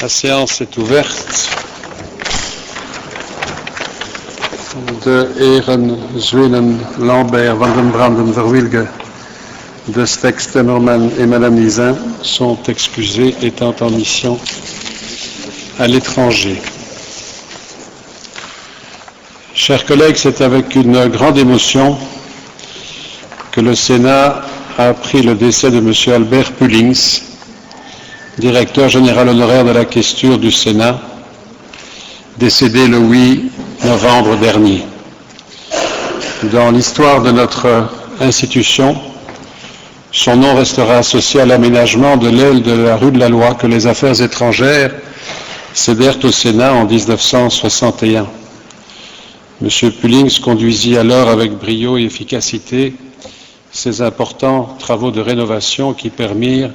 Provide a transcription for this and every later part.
La séance est ouverte. De heren Zwenen, Lambert, Van den Branden, Verwilge, de Stex, Temmerman et Madame Nizin sont excusés étant en mission à l'étranger. Chers collègues, c'est avec une grande émotion que le Sénat a appris le décès de M. Albert Pullings, directeur général honoraire de la questure du Sénat, décédé le 8 novembre dernier. Dans l'histoire de notre institution, son nom restera associé à l'aménagement de l'aile de la rue de la Loi que les affaires étrangères cédèrent au Sénat en 1961. M. Pullings conduisit alors avec brio et efficacité ces importants travaux de rénovation qui permirent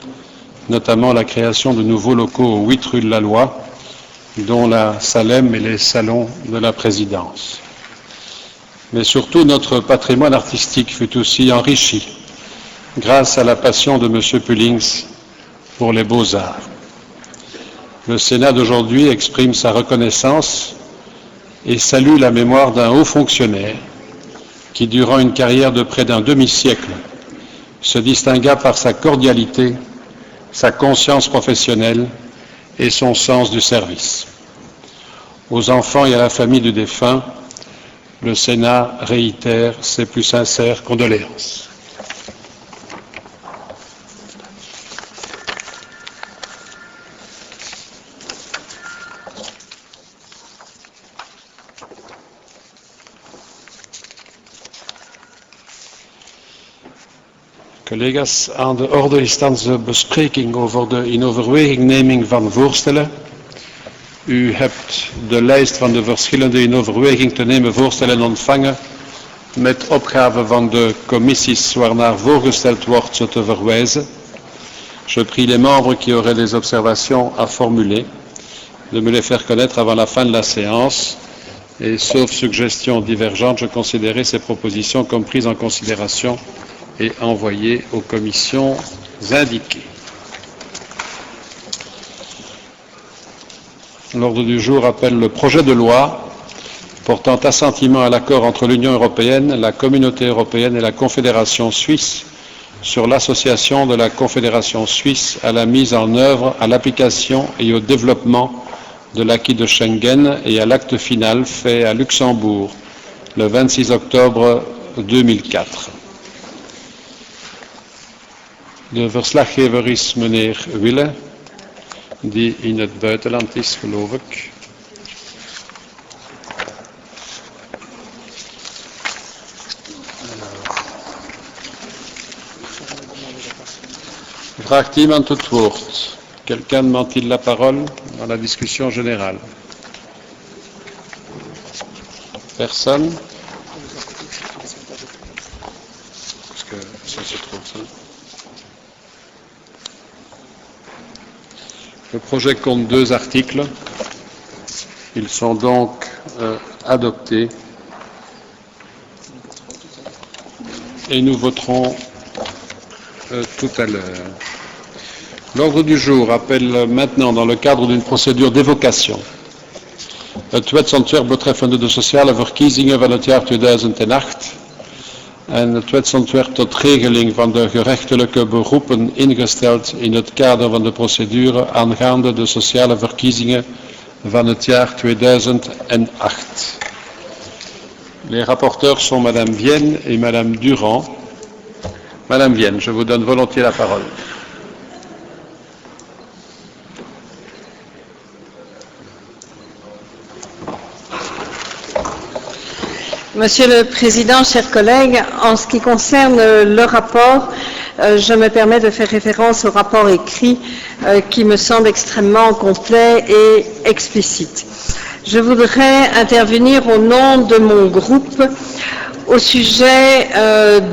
notamment la création de nouveaux locaux aux 8 rues de la Loi, dont la salle M et les salons de la présidence. Mais surtout, notre patrimoine artistique fut aussi enrichi grâce à la passion de M. Pullings pour les beaux-arts. Le Sénat d'aujourd'hui exprime sa reconnaissance et salue la mémoire d'un haut fonctionnaire qui, durant une carrière de près d'un demi-siècle, se distingua par sa cordialité, sa conscience professionnelle et son sens du service. Aux enfants et à la famille du défunt, le Sénat réitère ses plus sincères condoléances. Collega's, aan de orde is thans de bespreking over de in overwegingneming van voorstellen. U hebt de lijst van de verschillende in overweging te nemen voorstellen ontvangen met opgave van de commissies waarnaar voorgesteld wordt ze te verwijzen. Je prie les membres qui auraient des observations à formuler de me les faire connaître avant la fin de la séance et sauf suggestions divergentes, je considérerai ces propositions comme prises en considération et envoyées aux commissions indiquées. L'ordre du jour appelle le projet de loi portant assentiment à l'accord entre l'Union européenne, la Communauté européenne et la Confédération suisse sur l'association de la Confédération suisse à la mise en œuvre, à l'application et au développement de l'acquis de Schengen et à l'acte final fait à Luxembourg le 26 octobre 2004. De verslaggever is meneer Wille, die in het buitenland is, geloof ik. Vraagt iemand het woord? Quelqu'un demande-t-il la parole dans la discussion générale? Personne? Parce que ça se trouve ça. Le projet compte 2 articles. Ils sont donc adoptés et nous voterons tout à l'heure. L'ordre du jour appelle maintenant, dans le cadre d'une procédure d'évocation, het wetsontwerp betreffende de sociale verkiezingen van het jaar 2008 en het wetsontwerp tot regeling van de gerechtelijke beroepen ingesteld in het kader van de procedure aangaande de sociale verkiezingen van het jaar 2008. Les rapporteurs sont Madame Vienne et Madame Durand. Madame Vienne, je vous donne volontiers la parole. Monsieur le Président, chers collègues, en ce qui concerne le rapport, je me permets de faire référence au rapport écrit qui me semble extrêmement complet et explicite. Je voudrais intervenir au nom de mon groupe au sujet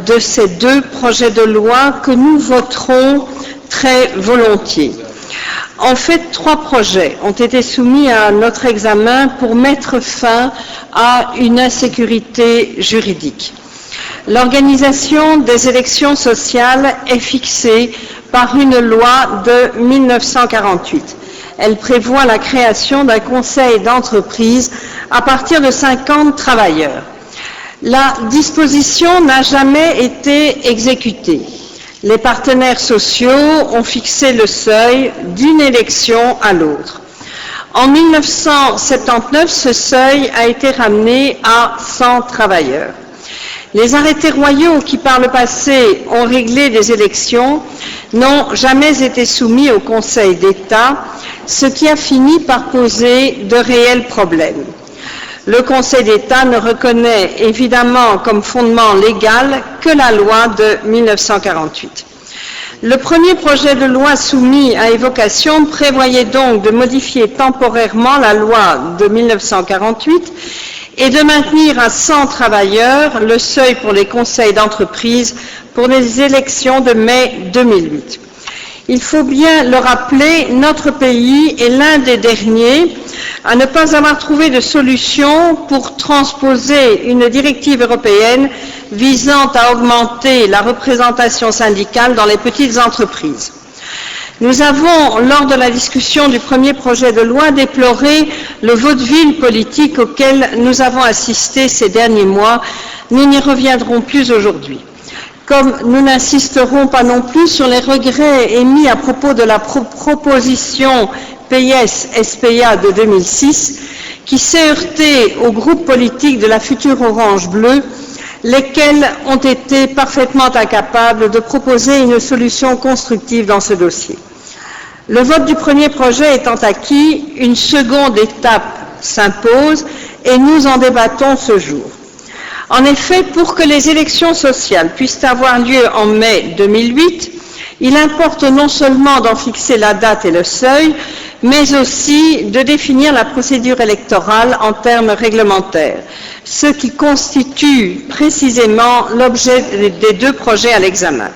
de ces 2 projets de loi que nous voterons très volontiers. En fait, 3 projets ont été soumis à notre examen pour mettre fin à une insécurité juridique. L'organisation des élections sociales est fixée par une loi de 1948. Elle prévoit la création d'un conseil d'entreprise à partir de 50 travailleurs. La disposition n'a jamais été exécutée. Les partenaires sociaux ont fixé le seuil d'une élection à l'autre. En 1979, ce seuil a été ramené à 100 travailleurs. Les arrêtés royaux qui, par le passé, ont réglé des élections n'ont jamais été soumis au Conseil d'État, ce qui a fini par poser de réels problèmes. Le Conseil d'État ne reconnaît évidemment comme fondement légal que la loi de 1948. Le premier projet de loi soumis à évocation prévoyait donc de modifier temporairement la loi de 1948 et de maintenir à 100 travailleurs le seuil pour les conseils d'entreprise pour les élections de mai 2008. Il faut bien le rappeler, notre pays est l'un des derniers à ne pas avoir trouvé de solution pour transposer une directive européenne visant à augmenter la représentation syndicale dans les petites entreprises. Nous avons, lors de la discussion du premier projet de loi, déploré le vaudeville politique auquel nous avons assisté ces derniers mois. Nous n'y reviendrons plus aujourd'hui. Comme nous n'insisterons pas non plus sur les regrets émis à propos de la proposition PIS-SPA de 2006, qui s'est heurtée au groupe politique de la future Orange Bleue, lesquels ont été parfaitement incapables de proposer une solution constructive dans ce dossier. Le vote du premier projet étant acquis, une seconde étape s'impose et nous en débattons ce jour. En effet, pour que les élections sociales puissent avoir lieu en mai 2008, il importe non seulement d'en fixer la date et le seuil, mais aussi de définir la procédure électorale en termes réglementaires, ce qui constitue précisément l'objet des deux projets à l'examen.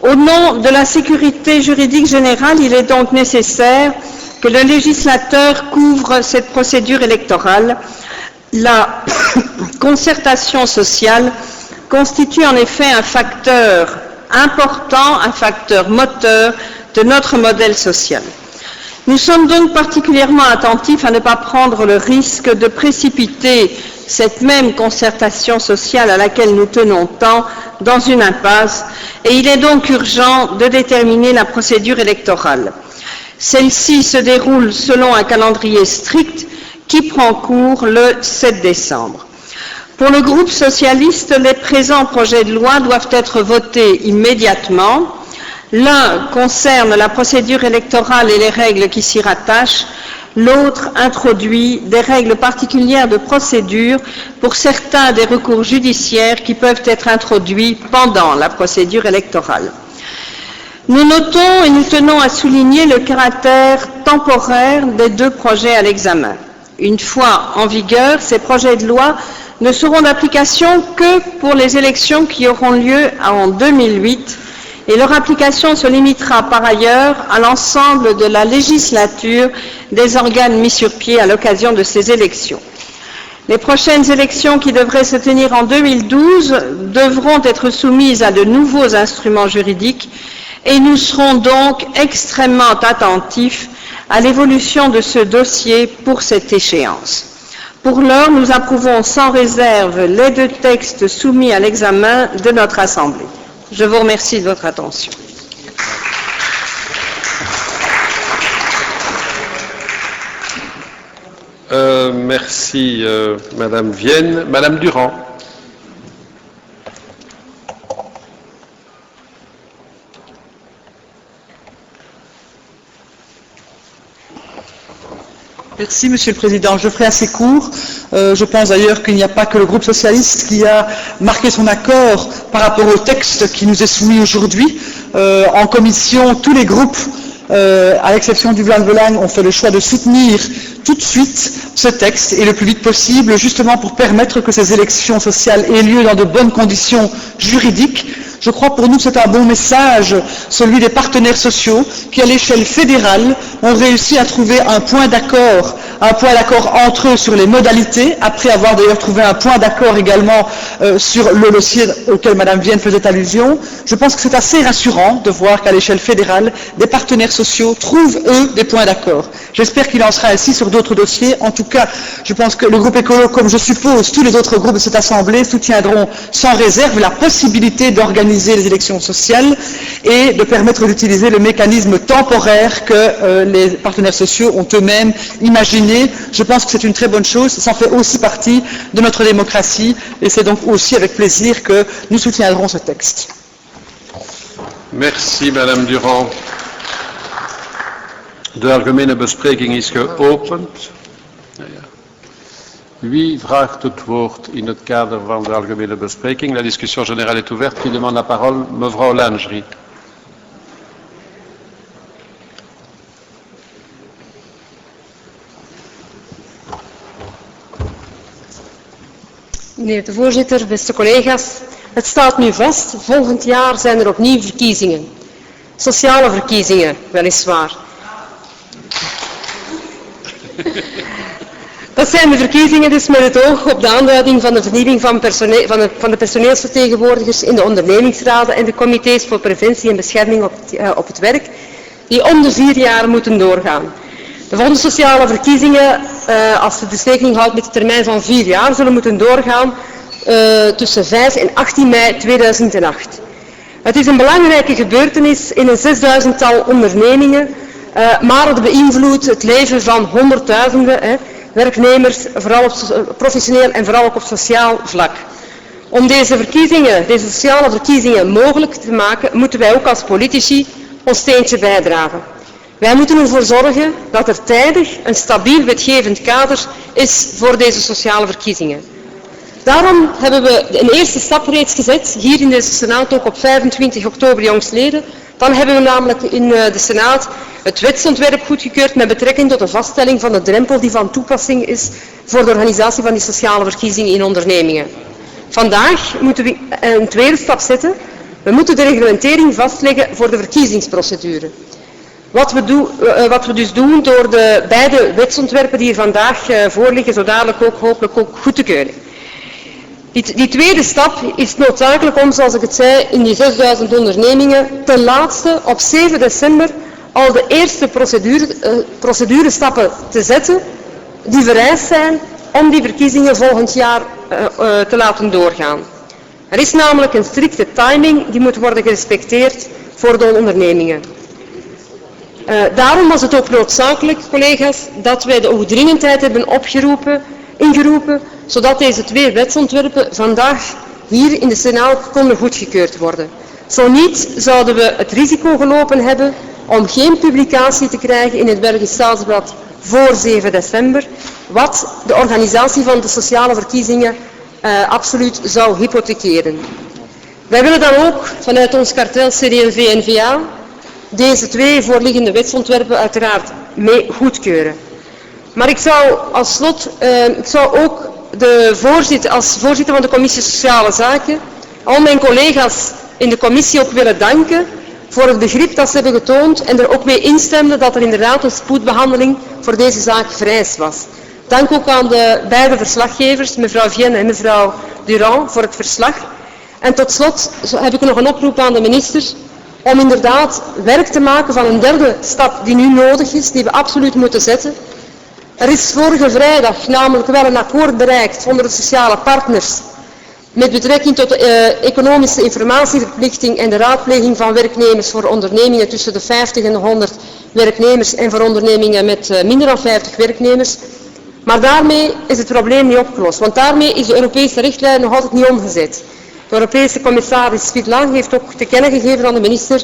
Au nom de la sécurité juridique générale, il est donc nécessaire que le législateur couvre cette procédure électorale. La concertation sociale constitue en effet un facteur important, un facteur moteur de notre modèle social. Nous sommes donc particulièrement attentifs à ne pas prendre le risque de précipiter cette même concertation sociale à laquelle nous tenons tant dans une impasse, et il est donc urgent de déterminer la procédure électorale. Celle-ci se déroule selon un calendrier strict qui prend cours le 7 décembre. Pour le groupe socialiste, les présents projets de loi doivent être votés immédiatement. L'un concerne la procédure électorale et les règles qui s'y rattachent, l'autre introduit des règles particulières de procédure pour certains des recours judiciaires qui peuvent être introduits pendant la procédure électorale. Nous notons et nous tenons à souligner le caractère temporaire des deux projets à l'examen. Une fois en vigueur, ces projets de loi ne seront d'application que pour les élections qui auront lieu en 2008 et leur application se limitera par ailleurs à l'ensemble de la législature des organes mis sur pied à l'occasion de ces élections. Les prochaines élections qui devraient se tenir en 2012 devront être soumises à de nouveaux instruments juridiques et nous serons donc extrêmement attentifs à l'évolution de ce dossier pour cette échéance. Pour l'heure, nous approuvons sans réserve les deux textes soumis à l'examen de notre Assemblée. Je vous remercie de votre attention. Merci, Madame Vienne. Madame Durand. Merci, Monsieur le Président. Je ferai assez court. Je pense d'ailleurs qu'il n'y a pas que le groupe socialiste qui a marqué son accord par rapport au texte qui nous est soumis aujourd'hui. En commission, tous les groupes, à l'exception du Vlaams-Belang, ont fait le choix de soutenir tout de suite ce texte et le plus vite possible, justement pour permettre que ces élections sociales aient lieu dans de bonnes conditions juridiques, Je crois pour nous que c'est un bon message, celui des partenaires sociaux, qui à l'échelle fédérale ont réussi à trouver un point d'accord entre eux sur les modalités, après avoir d'ailleurs trouvé un point d'accord également sur le dossier auquel Madame Vienne faisait allusion. Je pense que c'est assez rassurant de voir qu'à l'échelle fédérale, des partenaires sociaux trouvent, eux, des points d'accord. J'espère qu'il en sera ainsi sur d'autres dossiers. En tout cas, je pense que le groupe écolo, comme je suppose tous les autres groupes de cette Assemblée, soutiendront sans réserve la possibilité d'organiser les élections sociales et de permettre d'utiliser le mécanisme temporaire que les partenaires sociaux ont eux-mêmes imaginé. Je pense que c'est une très bonne chose, ça fait aussi partie de notre démocratie et c'est donc aussi avec plaisir que nous soutiendrons ce texte. Merci Madame Durand. De algemene bespreking is geopend. Wie vraagt het woord in het kader van de algemene bespreking? La discussion générale est ouverte. Qui demande la parole? Mevrouw Langerie. Meneer de voorzitter, beste collega's, het staat nu vast, volgend jaar zijn er opnieuw verkiezingen. Sociale verkiezingen, weliswaar. Dat zijn de verkiezingen dus met het oog op de aanduiding van de vernieuwing van de personeelsvertegenwoordigers in de ondernemingsraden en de comité's voor preventie en bescherming op het werk, die om de 4 jaar moeten doorgaan. De volgende sociale verkiezingen, als ze dus rekening houdt met de termijn van 4 jaar, zullen moeten doorgaan tussen 5 en 18 mei 2008. Het is een belangrijke gebeurtenis in een 6000-tal ondernemingen, maar het beïnvloedt het leven van honderdduizenden werknemers, vooral op professioneel en vooral ook op sociaal vlak. Om deze sociale verkiezingen mogelijk te maken, moeten wij ook als politici ons steentje bijdragen. Wij moeten ervoor zorgen dat er tijdig een stabiel wetgevend kader is voor deze sociale verkiezingen. Daarom hebben we een eerste stap reeds gezet, hier in deze Senaat ook op 25 oktober jongstleden. Dan hebben we namelijk in de Senaat het wetsontwerp goedgekeurd met betrekking tot de vaststelling van de drempel die van toepassing is voor de organisatie van die sociale verkiezingen in ondernemingen. Vandaag moeten we een tweede stap zetten. We moeten de reglementering vastleggen voor de verkiezingsprocedure. Wat we dus doen door de beide wetsontwerpen die hier vandaag voorliggen, zo dadelijk ook hopelijk ook goed te keuren. Die tweede stap is noodzakelijk om, zoals ik het zei, in die 6000 ondernemingen ten laatste op 7 december al de eerste procedurestappen te zetten die vereist zijn om die verkiezingen volgend jaar te laten doorgaan. Er is namelijk een strikte timing die moet worden gerespecteerd voor de ondernemingen. Daarom was het ook noodzakelijk, collega's, dat wij de oogdringendheid hebben ingeroepen, zodat deze twee wetsontwerpen vandaag hier in de Senaat konden goedgekeurd worden. Zo niet zouden we het risico gelopen hebben om geen publicatie te krijgen in het Belgisch Staatsblad voor 7 december, wat de organisatie van de sociale verkiezingen absoluut zou hypothekeren. Wij willen dan ook vanuit ons kartel CD&V-N-VA deze twee voorliggende wetsontwerpen uiteraard mee goedkeuren. Maar ik zou als slot ook als voorzitter van de Commissie Sociale Zaken al mijn collega's in de commissie ook willen danken voor het begrip dat ze hebben getoond en er ook mee instemden dat er inderdaad een spoedbehandeling voor deze zaak vereist was. Dank ook aan de beide verslaggevers, mevrouw Vienne en mevrouw Durand, voor het verslag. En tot slot heb ik nog een oproep aan de minister om inderdaad werk te maken van een derde stap die nu nodig is, die we absoluut moeten zetten. Er is vorige vrijdag namelijk wel een akkoord bereikt onder de sociale partners met betrekking tot de economische informatieverplichting en de raadpleging van werknemers voor ondernemingen tussen de 50 en de 100 werknemers en voor ondernemingen met minder dan 50 werknemers. Maar daarmee is het probleem niet opgelost, want daarmee is de Europese richtlijn nog altijd niet omgezet. De Europese commissaris Fitlan heeft ook te kennen gegeven aan de minister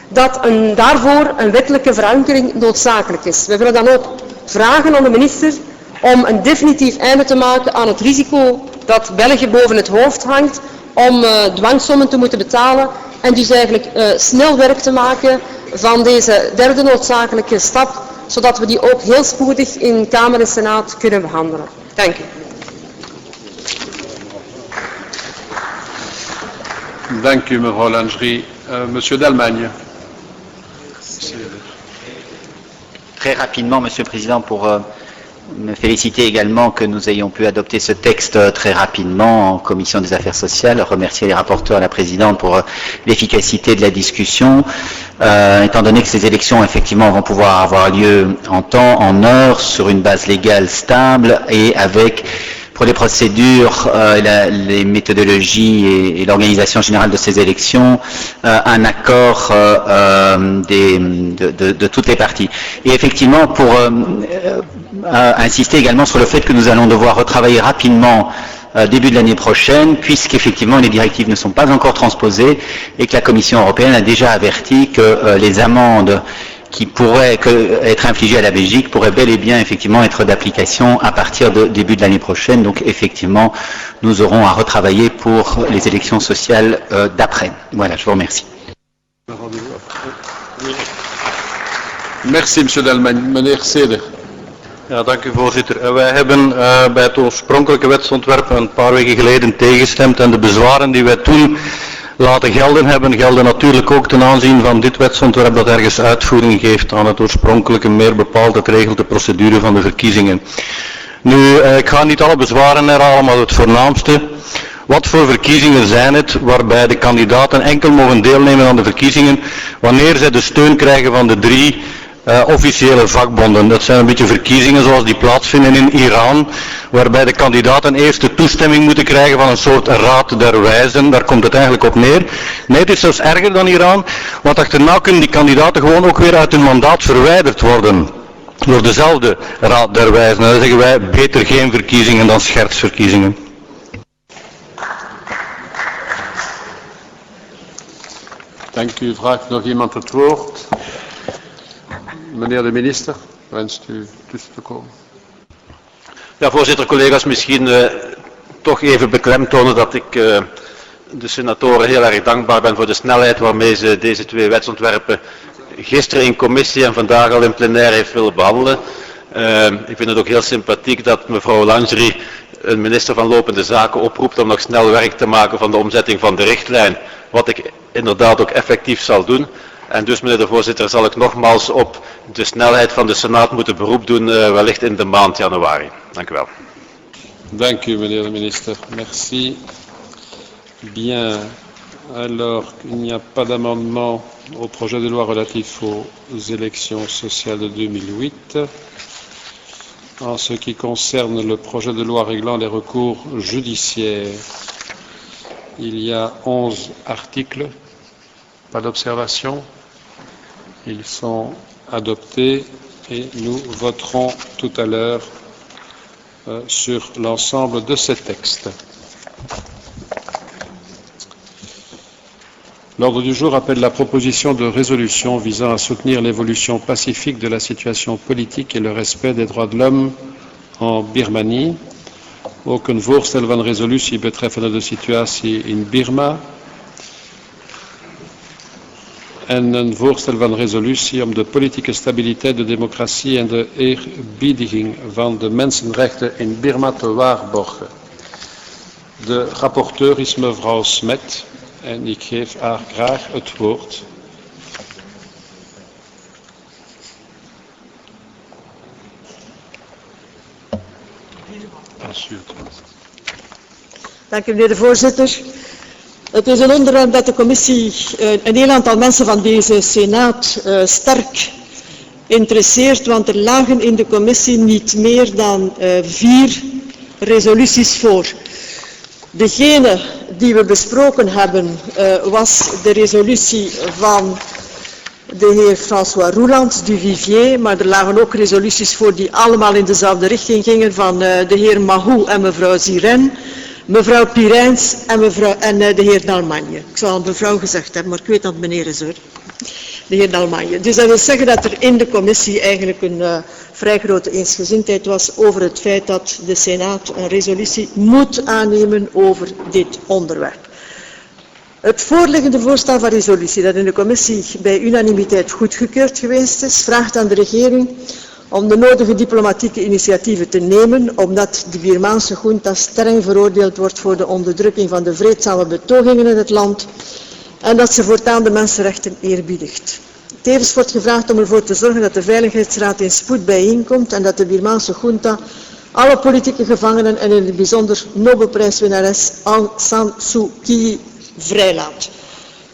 dat daarvoor een wettelijke verankering noodzakelijk is. We willen dan ook vragen aan de minister om een definitief einde te maken aan het risico dat België boven het hoofd hangt om dwangsommen te moeten betalen en dus eigenlijk snel werk te maken van deze derde noodzakelijke stap, zodat we die ook heel spoedig in Kamer en Senaat kunnen behandelen. Dank u. Dank u, mevrouw Langerie. Monsieur d'Allemagne. Très rapidement, Monsieur le Président, pour me féliciter également que nous ayons pu adopter ce texte très rapidement en Commission des Affaires sociales, remercier les rapporteurs et la Présidente pour l'efficacité de la discussion, étant donné que ces élections effectivement vont pouvoir avoir lieu en temps, en heure, sur une base légale stable et avec, pour les procédures, les méthodologies et l'organisation générale de ces élections, un accord de toutes les parties. Et effectivement, pour insister également sur le fait que nous allons devoir retravailler rapidement début de l'année prochaine, puisqu'effectivement les directives ne sont pas encore transposées et que la Commission européenne a déjà averti que les amendes qui pourraient être infligées à la Belgique pourraient bel et bien effectivement être d'application à partir de début de l'année prochaine. Donc effectivement, nous aurons à retravailler pour les élections sociales d'après. Voilà, je vous remercie. Merci, monsieur d'Allemagne. Meneer Seder. Ja, dank u voorzitter. Wij hebben bij het oorspronkelijke wetsontwerp een paar weken geleden tegengestemd en de bezwaren die wij toen laten gelden gelden natuurlijk ook ten aanzien van dit wetsontwerp dat ergens uitvoering geeft aan het oorspronkelijke, meer bepaald het regelt de procedure van de verkiezingen. Nu, ik ga niet alle bezwaren herhalen, maar het voornaamste. Wat voor verkiezingen zijn het waarbij de kandidaten enkel mogen deelnemen aan de verkiezingen wanneer zij de steun krijgen van de 3 officiële vakbonden? Dat zijn een beetje verkiezingen zoals die plaatsvinden in Iran, waarbij de kandidaten eerst de toestemming moeten krijgen van een soort raad der wijzen. Daar komt het eigenlijk op neer. Nee, het is zelfs erger dan Iran, want achterna kunnen die kandidaten gewoon ook weer uit hun mandaat verwijderd worden door dezelfde raad der wijzen. En dan zeggen wij beter geen verkiezingen dan schertsverkiezingen. Dank u. Vraagt nog iemand het woord? Meneer de minister, wenst u tussen te komen? Ja, voorzitter, collega's, misschien toch even beklemtonen dat ik de senatoren heel erg dankbaar ben voor de snelheid waarmee ze deze 2 wetsontwerpen gisteren in commissie en vandaag al in plenaire heeft willen behandelen. Ik vind het ook heel sympathiek dat mevrouw Langerie, een minister van Lopende Zaken, oproept om nog snel werk te maken van de omzetting van de richtlijn, wat ik inderdaad ook effectief zal doen. En dus, meneer de voorzitter, zal ik nogmaals op de snelheid van de Senaat moeten beroep doen, wellicht in de maand januari. Dank u wel. Dank u, meneer de minister. Merci. Bien. Alors qu'il n'y a pas d'amendement au projet de loi relatif aux élections sociales de 2008, en ce qui concerne le projet de loi réglant les recours judiciaires, il y a 11 articles. Pas d'observation. Ils sont adoptés et nous voterons tout à l'heure sur l'ensemble de ces textes. L'ordre du jour appelle la proposition de résolution visant à soutenir l'évolution pacifique de la situation politique et le respect des droits de l'homme en Birmanie. Ook een voorstel van resolutie betreffende de situatie in Birma. En een voorstel van resolutie om de politieke stabiliteit, de democratie en de eerbiediging van de mensenrechten in Birma te waarborgen. De rapporteur is mevrouw Smet en ik geef haar graag het woord. Dank u, meneer de voorzitter. Het is een onderwerp dat de commissie, een heel aantal mensen van deze Senaat sterk interesseert, want er lagen in de commissie niet meer dan 4 resoluties voor. Degene die we besproken hebben was de resolutie van de heer François Roeland, du Vivier, maar er lagen ook resoluties voor die allemaal in dezelfde richting gingen van de heer Mahou en mevrouw Ziren, mevrouw Pirijns en de heer D'Allemagne. Ik zou al mevrouw gezegd hebben, maar ik weet dat het meneer is hoor. De heer D'Allemagne. Dus dat wil zeggen dat er in de commissie eigenlijk een vrij grote eensgezindheid was over het feit dat de Senaat een resolutie moet aannemen over dit onderwerp. Het voorliggende voorstel van resolutie dat in de commissie bij unanimiteit goedgekeurd geweest is, vraagt aan de regering om de nodige diplomatieke initiatieven te nemen, omdat de Birmaanse junta streng veroordeeld wordt voor de onderdrukking van de vreedzame betogingen in het land en dat ze voortaan de mensenrechten eerbiedigt. Tevens wordt gevraagd om ervoor te zorgen dat de Veiligheidsraad in spoed bijeenkomt en dat de Birmaanse junta alle politieke gevangenen en in het bijzonder Nobelprijswinnares Aung San Suu Kyi vrijlaat.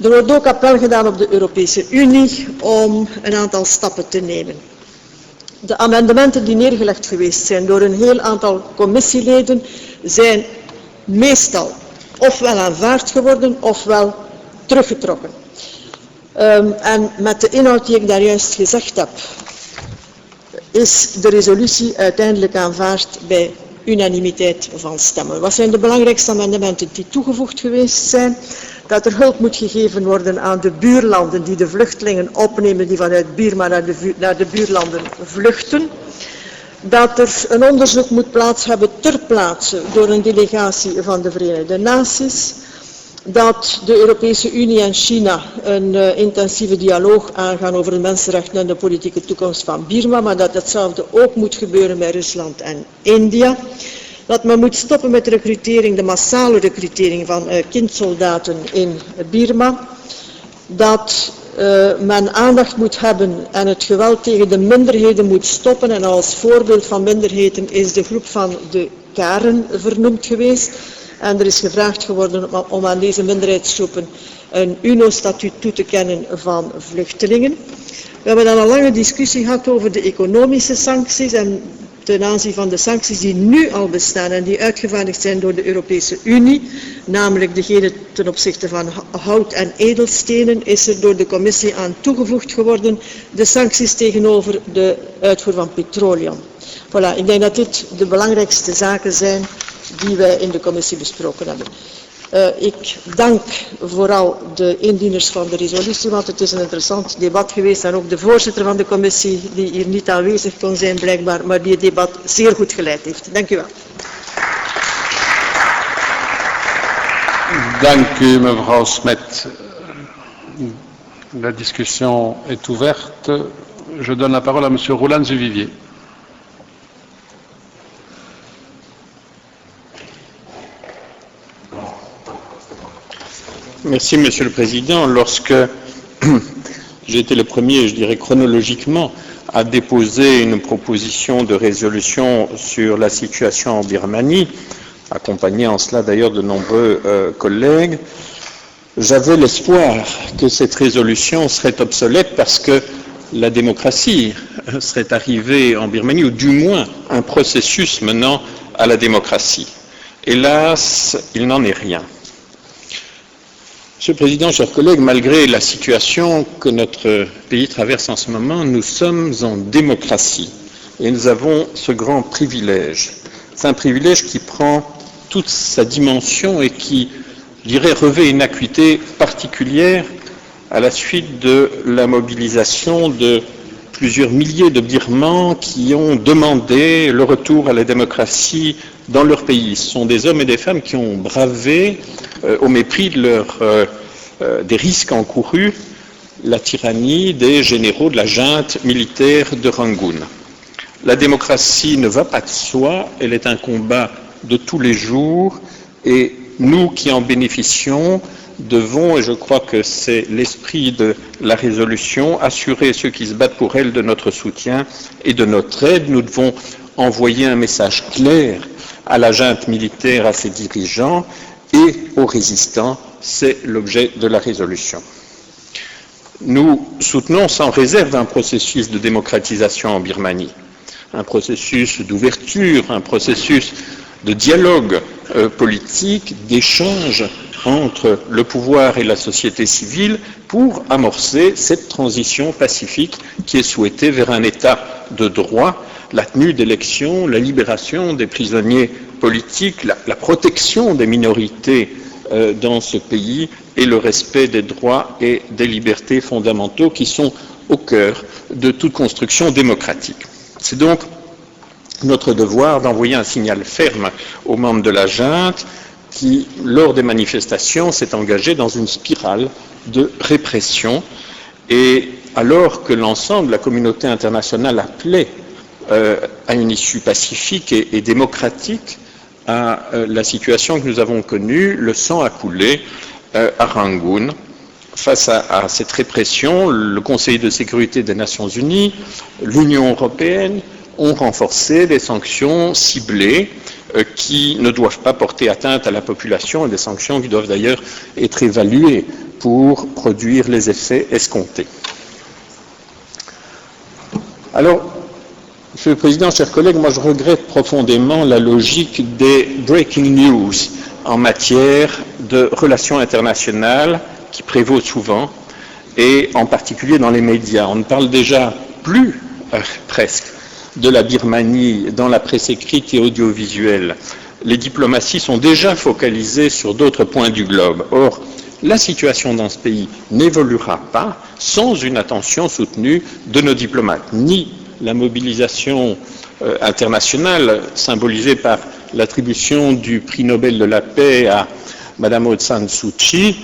Er wordt ook appel gedaan op de Europese Unie om een aantal stappen te nemen. De amendementen die neergelegd geweest zijn door een heel aantal commissieleden zijn meestal ofwel aanvaard geworden ofwel teruggetrokken. En met de inhoud die ik daar juist gezegd heb, is de resolutie uiteindelijk aanvaard bij unanimiteit van stemmen. Wat zijn de belangrijkste amendementen die toegevoegd geweest zijn? Dat er hulp moet gegeven worden aan de buurlanden die de vluchtelingen opnemen die vanuit Birma naar de buurlanden vluchten. Dat er een onderzoek moet plaats hebben ter plaatse door een delegatie van de Verenigde Naties. Dat de Europese Unie en China een intensieve dialoog aangaan over de mensenrechten en de politieke toekomst van Birma, maar dat hetzelfde ook moet gebeuren met Rusland en India. Dat men moet stoppen met de massale recrutering van kindsoldaten in Birma. Dat men aandacht moet hebben en het geweld tegen de minderheden moet stoppen. En als voorbeeld van minderheden is de groep van de Karen vernoemd geweest. En er is gevraagd geworden om aan deze minderheidsgroepen een UNO-statuut toe te kennen van vluchtelingen. We hebben dan een lange discussie gehad over de economische sancties en ten aanzien van de sancties die nu al bestaan en die uitgevaardigd zijn door de Europese Unie, namelijk degene ten opzichte van hout en edelstenen, is er door de commissie aan toegevoegd geworden de sancties tegenover de uitvoer van petroleum. Voilà, ik denk dat dit de belangrijkste zaken zijn die wij in de commissie besproken hebben. Ik dank vooral de indieners van de resolutie, want het is een interessant debat geweest en ook de voorzitter van de commissie, die hier niet aanwezig kon zijn blijkbaar, maar die het debat zeer goed geleid heeft. Dank u wel. Dank u, mevrouw Smet. La discussion est ouverte. Je donne la parole à monsieur Roland Zuvivier. Merci, Monsieur le Président. Lorsque j'ai été le premier, je dirais chronologiquement, à déposer une proposition de résolution sur la situation en Birmanie, accompagné en cela d'ailleurs de nombreux collègues, j'avais l'espoir que cette résolution serait obsolète parce que la démocratie serait arrivée en Birmanie, ou du moins un processus menant à la démocratie. Hélas, il n'en est rien. Monsieur le Président, chers collègues, malgré la situation que notre pays traverse en ce moment, nous sommes en démocratie et nous avons ce grand privilège. C'est un privilège qui prend toute sa dimension et qui, je dirais, revêt une acuité particulière à la suite de la mobilisation de plusieurs milliers de Birmans qui ont demandé le retour à la démocratie dans leur pays. Ce sont des hommes et des femmes qui ont bravé, au mépris de des risques encourus, la tyrannie des généraux de la junte militaire de Rangoon. La démocratie ne va pas de soi, elle est un combat de tous les jours et nous qui en bénéficions devons, et je crois que c'est l'esprit de la résolution, assurer ceux qui se battent pour elle de notre soutien et de notre aide. Nous devons envoyer un message clair à la junte militaire, à ses dirigeants et aux résistants. C'est l'objet de la résolution. Nous soutenons sans réserve un processus de démocratisation en Birmanie, un processus d'ouverture, un processus de dialogue politique, d'échange entre le pouvoir et la société civile pour amorcer cette transition pacifique qui est souhaitée vers un État de droit, la tenue d'élections, la libération des prisonniers politiques, la protection des minorités dans ce pays et le respect des droits et des libertés fondamentaux qui sont au cœur de toute construction démocratique. C'est donc notre devoir d'envoyer un signal ferme aux membres de la junte qui, lors des manifestations, s'est engagé dans une spirale de répression et alors que l'ensemble de la communauté internationale appelait à une issue pacifique et démocratique à la situation que nous avons connue. Le sang a coulé à Rangoon. Face à cette répression, le Conseil de sécurité des Nations Unies, l'Union européenne ont renforcé des sanctions ciblées qui ne doivent pas porter atteinte à la population et des sanctions qui doivent d'ailleurs être évaluées pour produire les effets escomptés. Alors, Monsieur le Président, chers collègues, moi je regrette profondément la logique des breaking news en matière de relations internationales qui prévaut souvent, et en particulier dans les médias. On ne parle déjà plus presque de la Birmanie dans la presse écrite et audiovisuelle. Les diplomaties sont déjà focalisées sur d'autres points du globe. Or, la situation dans ce pays n'évoluera pas sans une attention soutenue de nos diplomates. Ni la mobilisation internationale symbolisée par l'attribution du prix Nobel de la paix à Mme Aung San Suu Kyi,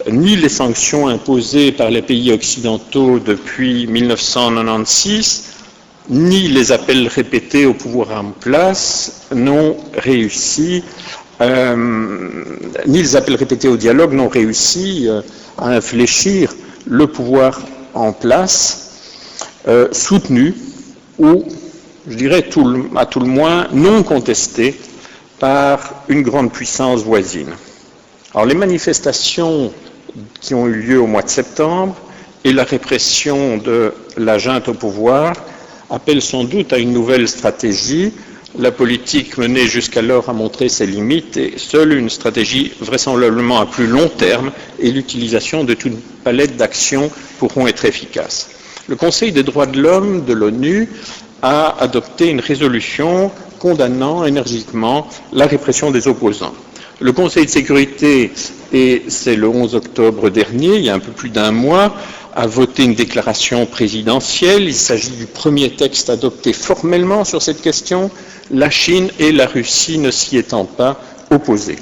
ni les sanctions imposées par les pays occidentaux depuis 1996, ni les appels répétés au pouvoir en place n'ont réussi, ni les appels répétés au dialogue n'ont réussi à infléchir le pouvoir en place, soutenu ou, je dirais à tout le moins, non contesté par une grande puissance voisine. Alors les manifestations qui ont eu lieu au mois de septembre et la répression de la junte au pouvoir appellent sans doute à une nouvelle stratégie. La politique menée jusqu'alors a montré ses limites et seule une stratégie vraisemblablement à plus long terme et l'utilisation de toute une palette d'actions pourront être efficaces. Le Conseil des droits de l'homme de l'ONU a adopté une résolution condamnant énergiquement la répression des opposants. Le Conseil de sécurité, et c'est le 11 octobre dernier, il y a un peu plus d'un mois, a voté une déclaration présidentielle. Il s'agit du premier texte adopté formellement sur cette question, la Chine et la Russie ne s'y étant pas opposées.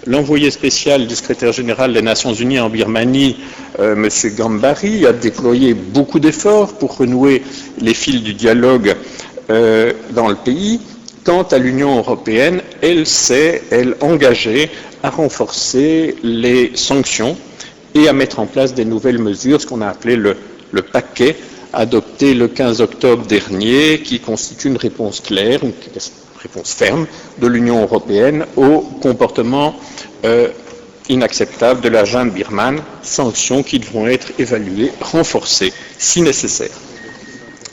L'envoyé spécial du secrétaire général des Nations Unies en Birmanie, M. Gambari, a déployé beaucoup d'efforts pour renouer les fils du dialogue dans le pays. Quant à l'Union européenne, elle s'est, engagée à renforcer les sanctions et à mettre en place des nouvelles mesures, ce qu'on a appelé le paquet, adopté le 15 octobre dernier, qui constitue une réponse claire, une réponse ferme de l'Union européenne au comportement inacceptable de la junte birmane, sanctions qui devront être évaluées, renforcées, si nécessaire.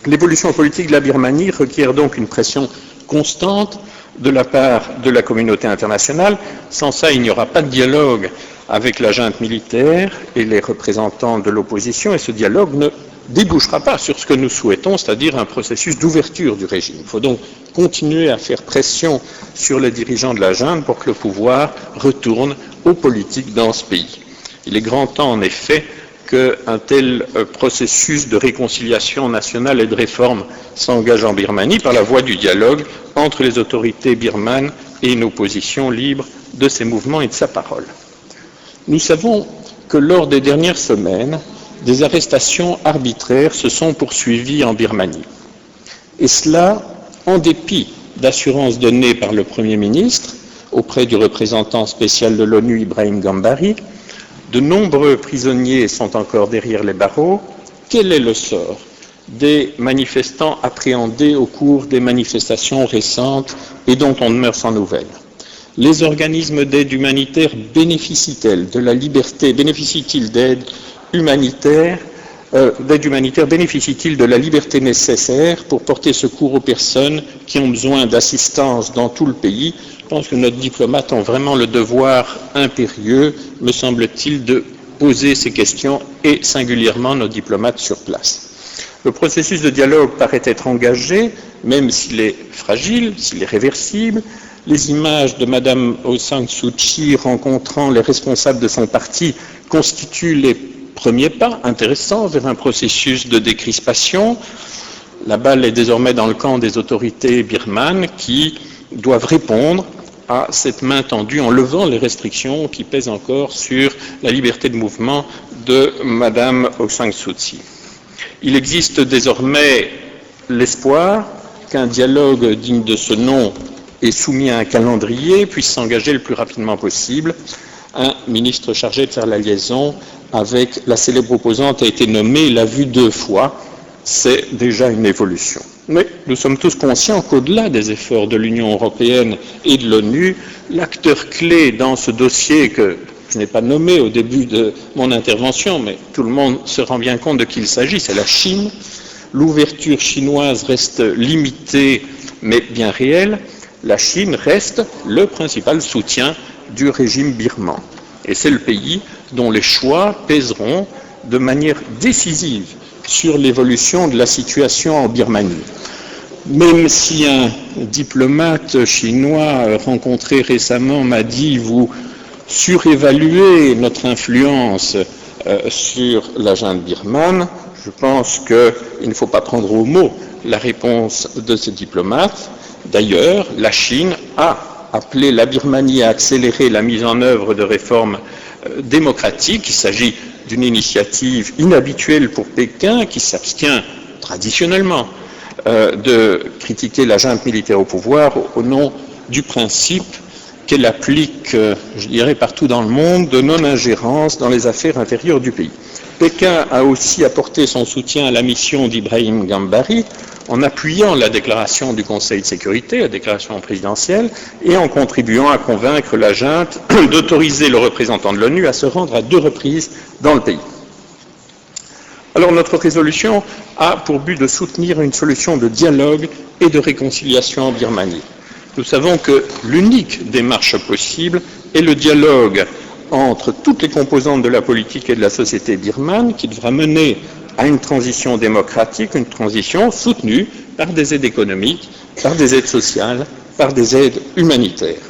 L'évolution politique de la Birmanie requiert donc une pression constante de la part de la communauté internationale. Sans ça, il n'y aura pas de dialogue avec la junte militaire et les représentants de l'opposition, et ce dialogue ne débouchera pas sur ce que nous souhaitons, c'est-à-dire un processus d'ouverture du régime. Il faut donc continuer à faire pression sur les dirigeants de la junte pour que le pouvoir retourne aux politiques dans ce pays. Il est grand temps, en effet, qu'un tel processus de réconciliation nationale et de réforme s'engage en Birmanie par la voie du dialogue entre les autorités birmanes et une opposition libre de ses mouvements et de sa parole. Nous savons que lors des dernières semaines, des arrestations arbitraires se sont poursuivies en Birmanie. Et cela en dépit d'assurances données par le Premier ministre auprès du représentant spécial de l'ONU, Ibrahim Gambari. De nombreux prisonniers sont encore derrière les barreaux. Quel est le sort des manifestants appréhendés au cours des manifestations récentes et dont on demeure sans nouvelles? Les organismes d'aide humanitaire bénéficient-ils de la liberté, bénéficient-ils d'aide humanitaire, bénéficient-ils de la liberté nécessaire pour porter secours aux personnes qui ont besoin d'assistance dans tout le pays? Je pense que nos diplomates ont vraiment le devoir impérieux, me semble-t-il, de poser ces questions et singulièrement nos diplomates sur place. Le processus de dialogue paraît être engagé, même s'il est fragile, s'il est réversible. Les images de Mme Aung San Suu Kyi rencontrant les responsables de son parti constituent les premiers pas intéressants vers un processus de décrispation. La balle est désormais dans le camp des autorités birmanes qui doivent répondre à cette main tendue en levant les restrictions qui pèsent encore sur la liberté de mouvement de Mme Aung San Suu Kyi. Il existe désormais l'espoir qu'un dialogue digne de ce nom et soumis à un calendrier puisse s'engager le plus rapidement possible. Un ministre chargé de faire la liaison avec la célèbre opposante a été nommé, l'a vu 2 fois. C'est déjà une évolution. Mais nous sommes tous conscients qu'au-delà des efforts de l'Union européenne et de l'ONU, l'acteur clé dans ce dossier que je n'ai pas nommé au début de mon intervention, mais tout le monde se rend bien compte de qui il s'agit, c'est la Chine. L'ouverture chinoise reste limitée, mais bien réelle. La Chine reste le principal soutien du régime birman. Et c'est le pays dont les choix pèseront de manière décisive sur l'évolution de la situation en Birmanie. Même si un diplomate chinois rencontré récemment m'a dit « vous surévaluez notre influence sur la junte birmane », je pense qu'il ne faut pas prendre au mot la réponse de ce diplomate. D'ailleurs, la Chine a appelé la Birmanie à accélérer la mise en œuvre de réformes démocratiques. Il s'agit d'une initiative inhabituelle pour Pékin qui s'abstient traditionnellement de critiquer la junte militaire au pouvoir au nom du principe qu'elle applique, je dirais, partout dans le monde, de non-ingérence dans les affaires intérieures du pays. Pékin a aussi apporté son soutien à la mission d'Ibrahim Gambari en appuyant la déclaration du Conseil de sécurité, la déclaration présidentielle, et en contribuant à convaincre la junte d'autoriser le représentant de l'ONU à se rendre à 2 reprises dans le pays. Alors notre résolution a pour but de soutenir une solution de dialogue et de réconciliation en Birmanie. Nous savons que l'unique démarche possible est le dialogue entre toutes les composantes de la politique et de la société birmane qui devra mener à une transition démocratique, une transition soutenue par des aides économiques, par des aides sociales, par des aides humanitaires.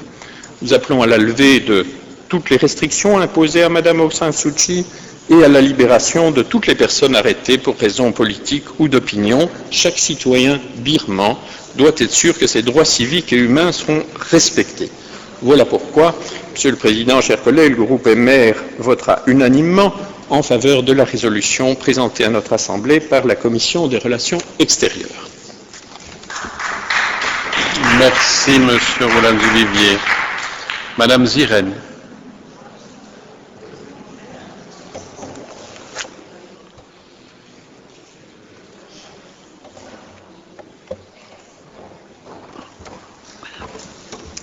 Nous appelons à la levée de toutes les restrictions imposées à Mme Aung San Suu Kyi et à la libération de toutes les personnes arrêtées pour raisons politiques ou d'opinion. Chaque citoyen birman doit être sûr que ses droits civiques et humains seront respectés. Voilà pourquoi, Monsieur le Président, chers collègues, le groupe MR votera unanimement en faveur de la résolution présentée à notre Assemblée par la Commission des Relations extérieures. Merci, Monsieur Roland-Duvivier. Madame Ziren.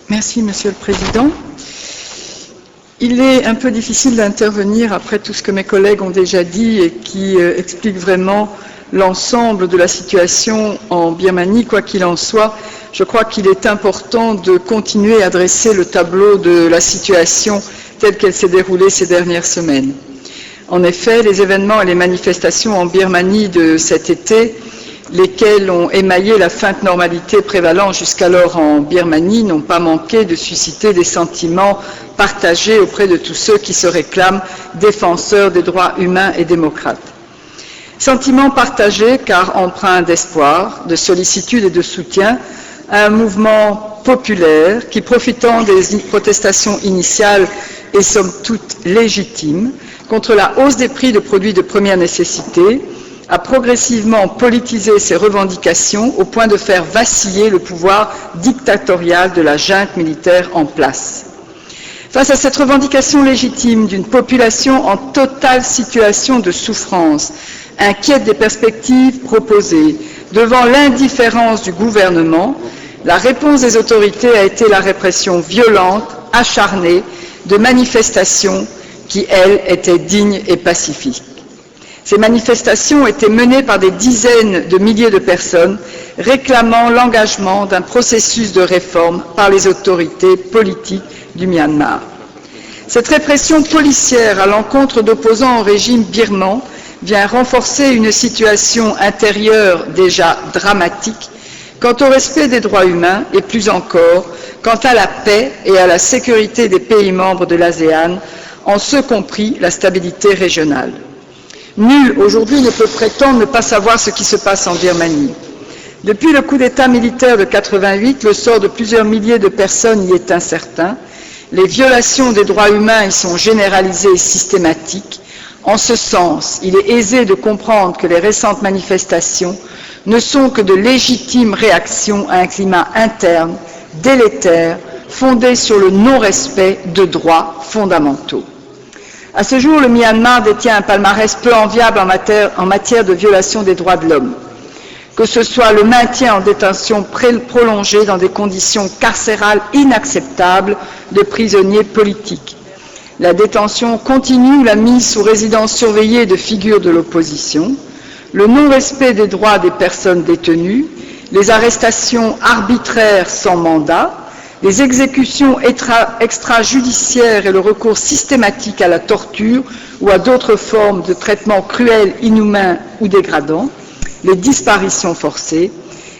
Merci, Monsieur le Président. Il est un peu difficile d'intervenir après tout ce que mes collègues ont déjà dit et qui explique vraiment l'ensemble de la situation en Birmanie. Quoi qu'il en soit, je crois qu'il est important de continuer à dresser le tableau de la situation telle qu'elle s'est déroulée ces dernières semaines. En effet, les événements et les manifestations en Birmanie de cet été, lesquels ont émaillé la feinte normalité prévalant jusqu'alors en Birmanie, n'ont pas manqué de susciter des sentiments partagés auprès de tous ceux qui se réclament défenseurs des droits humains et démocrates. Sentiments partagés car empreints d'espoir, de sollicitude et de soutien à un mouvement populaire qui, profitant des protestations initiales et somme toute légitimes, contre la hausse des prix de produits de première nécessité, a progressivement politisé ses revendications au point de faire vaciller le pouvoir dictatorial de la junte militaire en place. Face à cette revendication légitime d'une population en totale situation de souffrance, inquiète des perspectives proposées, devant l'indifférence du gouvernement, la réponse des autorités a été la répression violente, acharnée, de manifestations qui, elles, étaient dignes et pacifiques. Ces manifestations étaient menées par des dizaines de milliers de personnes réclamant l'engagement d'un processus de réforme par les autorités politiques du Myanmar. Cette répression policière à l'encontre d'opposants au régime birman vient renforcer une situation intérieure déjà dramatique quant au respect des droits humains et plus encore quant à la paix et à la sécurité des pays membres de l'ASEAN, en ce compris la stabilité régionale. Nul aujourd'hui ne peut prétendre ne pas savoir ce qui se passe en Birmanie. Depuis le coup d'État militaire de 88, le sort de plusieurs milliers de personnes y est incertain. Les violations des droits humains y sont généralisées et systématiques. En ce sens, il est aisé de comprendre que les récentes manifestations ne sont que de légitimes réactions à un climat interne délétère fondé sur le non-respect de droits fondamentaux. À ce jour, le Myanmar détient un palmarès peu enviable en matière de violation des droits de l'homme, que ce soit le maintien en détention prolongée dans des conditions carcérales inacceptables de prisonniers politiques, la détention continue ou la mise sous résidence surveillée de figures de l'opposition, le non-respect des droits des personnes détenues, les arrestations arbitraires sans mandat, les exécutions extrajudiciaires et le recours systématique à la torture ou à d'autres formes de traitements cruels, inhumains ou dégradants, les disparitions forcées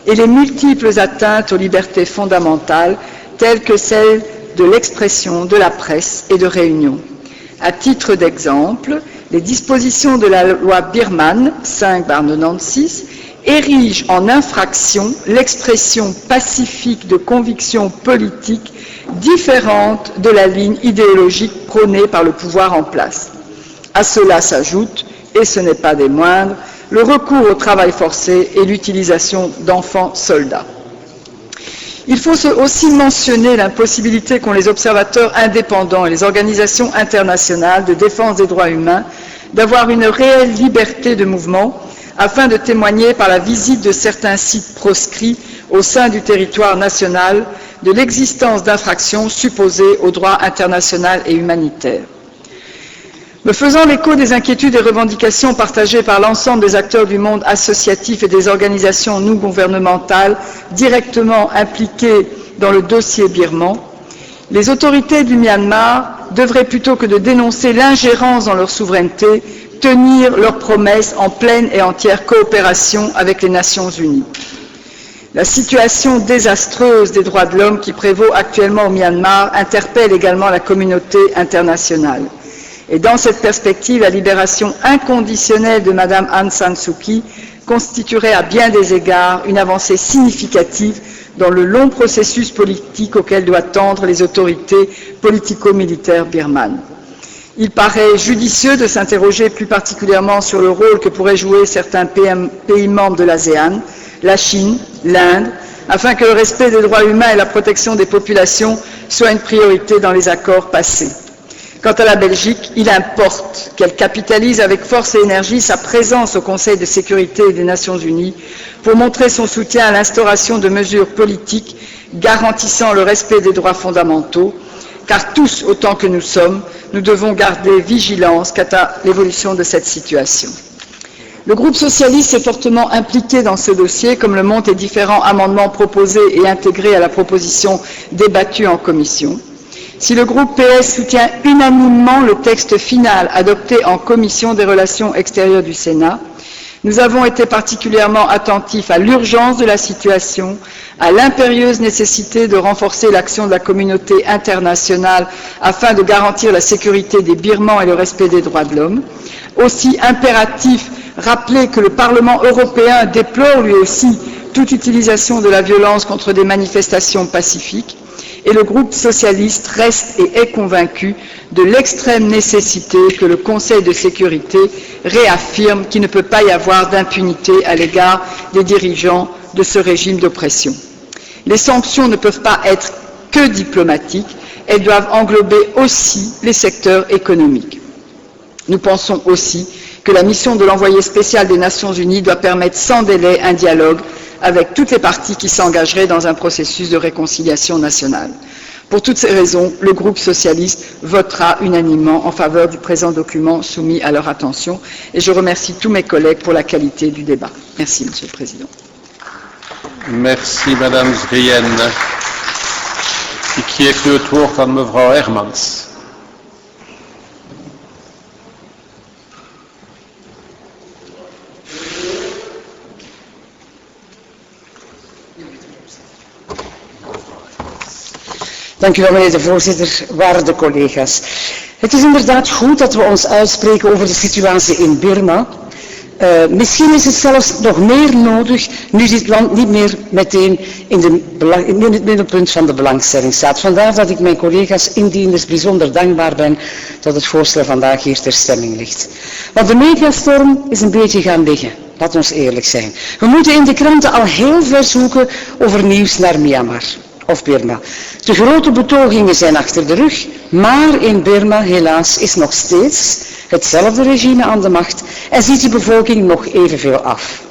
et les multiples atteintes aux libertés fondamentales telles que celles de l'expression, de la presse et de réunion. À titre d'exemple, les dispositions de la loi birmane 5/96 érigent en infraction l'expression pacifique de convictions politiques différentes de la ligne idéologique prônée par le pouvoir en place. À cela s'ajoute, et ce n'est pas des moindres, le recours au travail forcé et l'utilisation d'enfants soldats. Il faut aussi mentionner l'impossibilité qu'ont les observateurs indépendants et les organisations internationales de défense des droits humains d'avoir une réelle liberté de mouvement afin de témoigner par la visite de certains sites proscrits au sein du territoire national de l'existence d'infractions supposées au droit international et humanitaire. Me faisant l'écho des inquiétudes et revendications partagées par l'ensemble des acteurs du monde associatif et des organisations non gouvernementales directement impliquées dans le dossier birman, les autorités du Myanmar devraient, plutôt que de dénoncer l'ingérence dans leur souveraineté, tenir leurs promesses en pleine et entière coopération avec les Nations Unies. La situation désastreuse des droits de l'homme qui prévaut actuellement au Myanmar interpelle également la communauté internationale. Et dans cette perspective, la libération inconditionnelle de Mme Aung San Suu Kyi constituerait à bien des égards une avancée significative dans le long processus politique auquel doivent tendre les autorités politico-militaires birmanes. Il paraît judicieux de s'interroger plus particulièrement sur le rôle que pourraient jouer certains pays membres de l'ASEAN, la Chine, l'Inde, afin que le respect des droits humains et la protection des populations soient une priorité dans les accords passés. Quant à la Belgique, il importe qu'elle capitalise avec force et énergie sa présence au Conseil de sécurité des Nations Unies pour montrer son soutien à l'instauration de mesures politiques garantissant le respect des droits fondamentaux, car tous, autant que nous sommes, nous devons garder vigilance quant à l'évolution de cette situation. Le groupe socialiste est fortement impliqué dans ce dossier, comme le montrent les différents amendements proposés et intégrés à la proposition débattue en commission. Si le groupe PS soutient unanimement le texte final adopté en commission des relations extérieures du Sénat, nous avons été particulièrement attentifs à l'urgence de la situation, à l'impérieuse nécessité de renforcer l'action de la communauté internationale afin de garantir la sécurité des Birmans et le respect des droits de l'homme. Aussi impératif, rappeler que le Parlement européen déplore lui aussi toute utilisation de la violence contre des manifestations pacifiques. Et le groupe socialiste reste et est convaincu de l'extrême nécessité que le Conseil de sécurité réaffirme qu'il ne peut pas y avoir d'impunité à l'égard des dirigeants de ce régime d'oppression. Les sanctions ne peuvent pas être que diplomatiques, elles doivent englober aussi les secteurs économiques. Nous pensons aussi que la mission de l'envoyé spécial des Nations Unies doit permettre sans délai un dialogue avec toutes les parties qui s'engageraient dans un processus de réconciliation nationale. Pour toutes ces raisons, le groupe socialiste votera unanimement en faveur du présent document soumis à leur attention et je remercie tous mes collègues pour la qualité du débat. Merci, Monsieur le Président. Merci, Madame Zrien. Ik geef nu het woord aan mevrouw Hermans. Dank u wel, meneer de voorzitter, waarde collega's. Het is inderdaad goed dat we ons uitspreken over de situatie in Birma. Misschien is het zelfs nog meer nodig nu dit land niet meer meteen in het middelpunt van de belangstelling staat. Vandaar dat ik mijn collega's indieners bijzonder dankbaar ben dat het voorstel vandaag hier ter stemming ligt. Want de mediastorm is een beetje gaan liggen. Laat ons eerlijk zijn. We moeten in de kranten al heel ver zoeken over nieuws naar Myanmar of Birma. De grote betogingen zijn achter de rug, maar in Birma helaas is nog steeds hetzelfde regime aan de macht en ziet de bevolking nog evenveel af.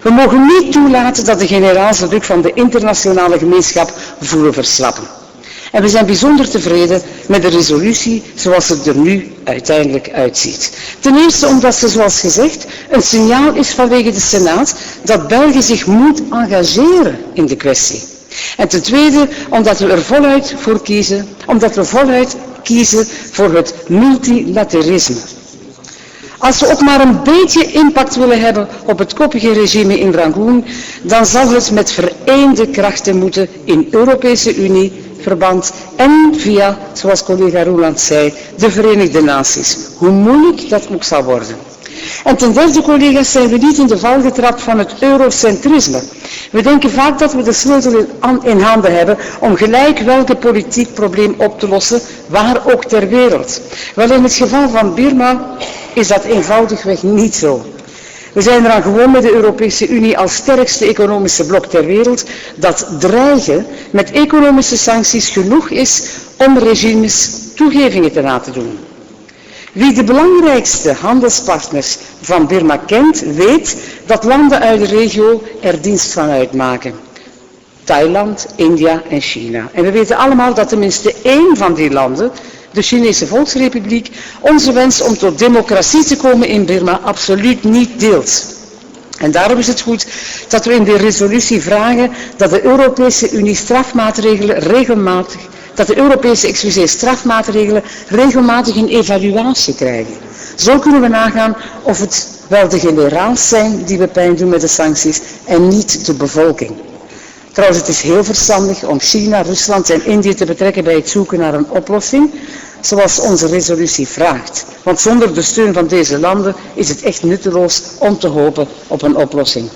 We mogen niet toelaten dat de generaalse druk van de internationale gemeenschap voelen verslappen. En we zijn bijzonder tevreden met de resolutie zoals het er nu uiteindelijk uitziet. Ten eerste omdat ze, zoals gezegd, een signaal is vanwege de Senaat dat België zich moet engageren in de kwestie. En ten tweede omdat we er voluit voor kiezen, voor het multilateralisme. Als we ook maar een beetje impact willen hebben op het koppige regime in Rangoon, dan zal het met vereende krachten moeten in Europese Unie verband en via, zoals collega Roeland zei, de Verenigde Naties. Hoe moeilijk dat ook zal worden. En ten derde, collega's, zijn we niet in de val getrapt van het eurocentrisme. We denken vaak dat we de sleutel in handen hebben om gelijk welke politiek probleem op te lossen, waar ook ter wereld. Wel, in het geval van Birma is dat eenvoudigweg niet zo. We zijn eraan gewoon met de Europese Unie als sterkste economische blok ter wereld dat dreigen met economische sancties genoeg is om regimes toegevingen te laten doen. Wie de belangrijkste handelspartners van Birma kent, weet dat landen uit de regio er dienst van uitmaken. Thailand, India en China. En we weten allemaal dat tenminste één van die landen, de Chinese Volksrepubliek, onze wens om tot democratie te komen in Birma absoluut niet deelt. En daarom is het goed dat we in de resolutie vragen dat de Europese Unie strafmaatregelen regelmatig een evaluatie krijgen. Zo kunnen we nagaan of het wel de generaals zijn die we pijn doen met de sancties en niet de bevolking. Trouwens, het is heel verstandig om China, Rusland en Indië te betrekken bij het zoeken naar een oplossing, zoals onze resolutie vraagt. Want zonder de steun van deze landen is het echt nutteloos om te hopen op een oplossing.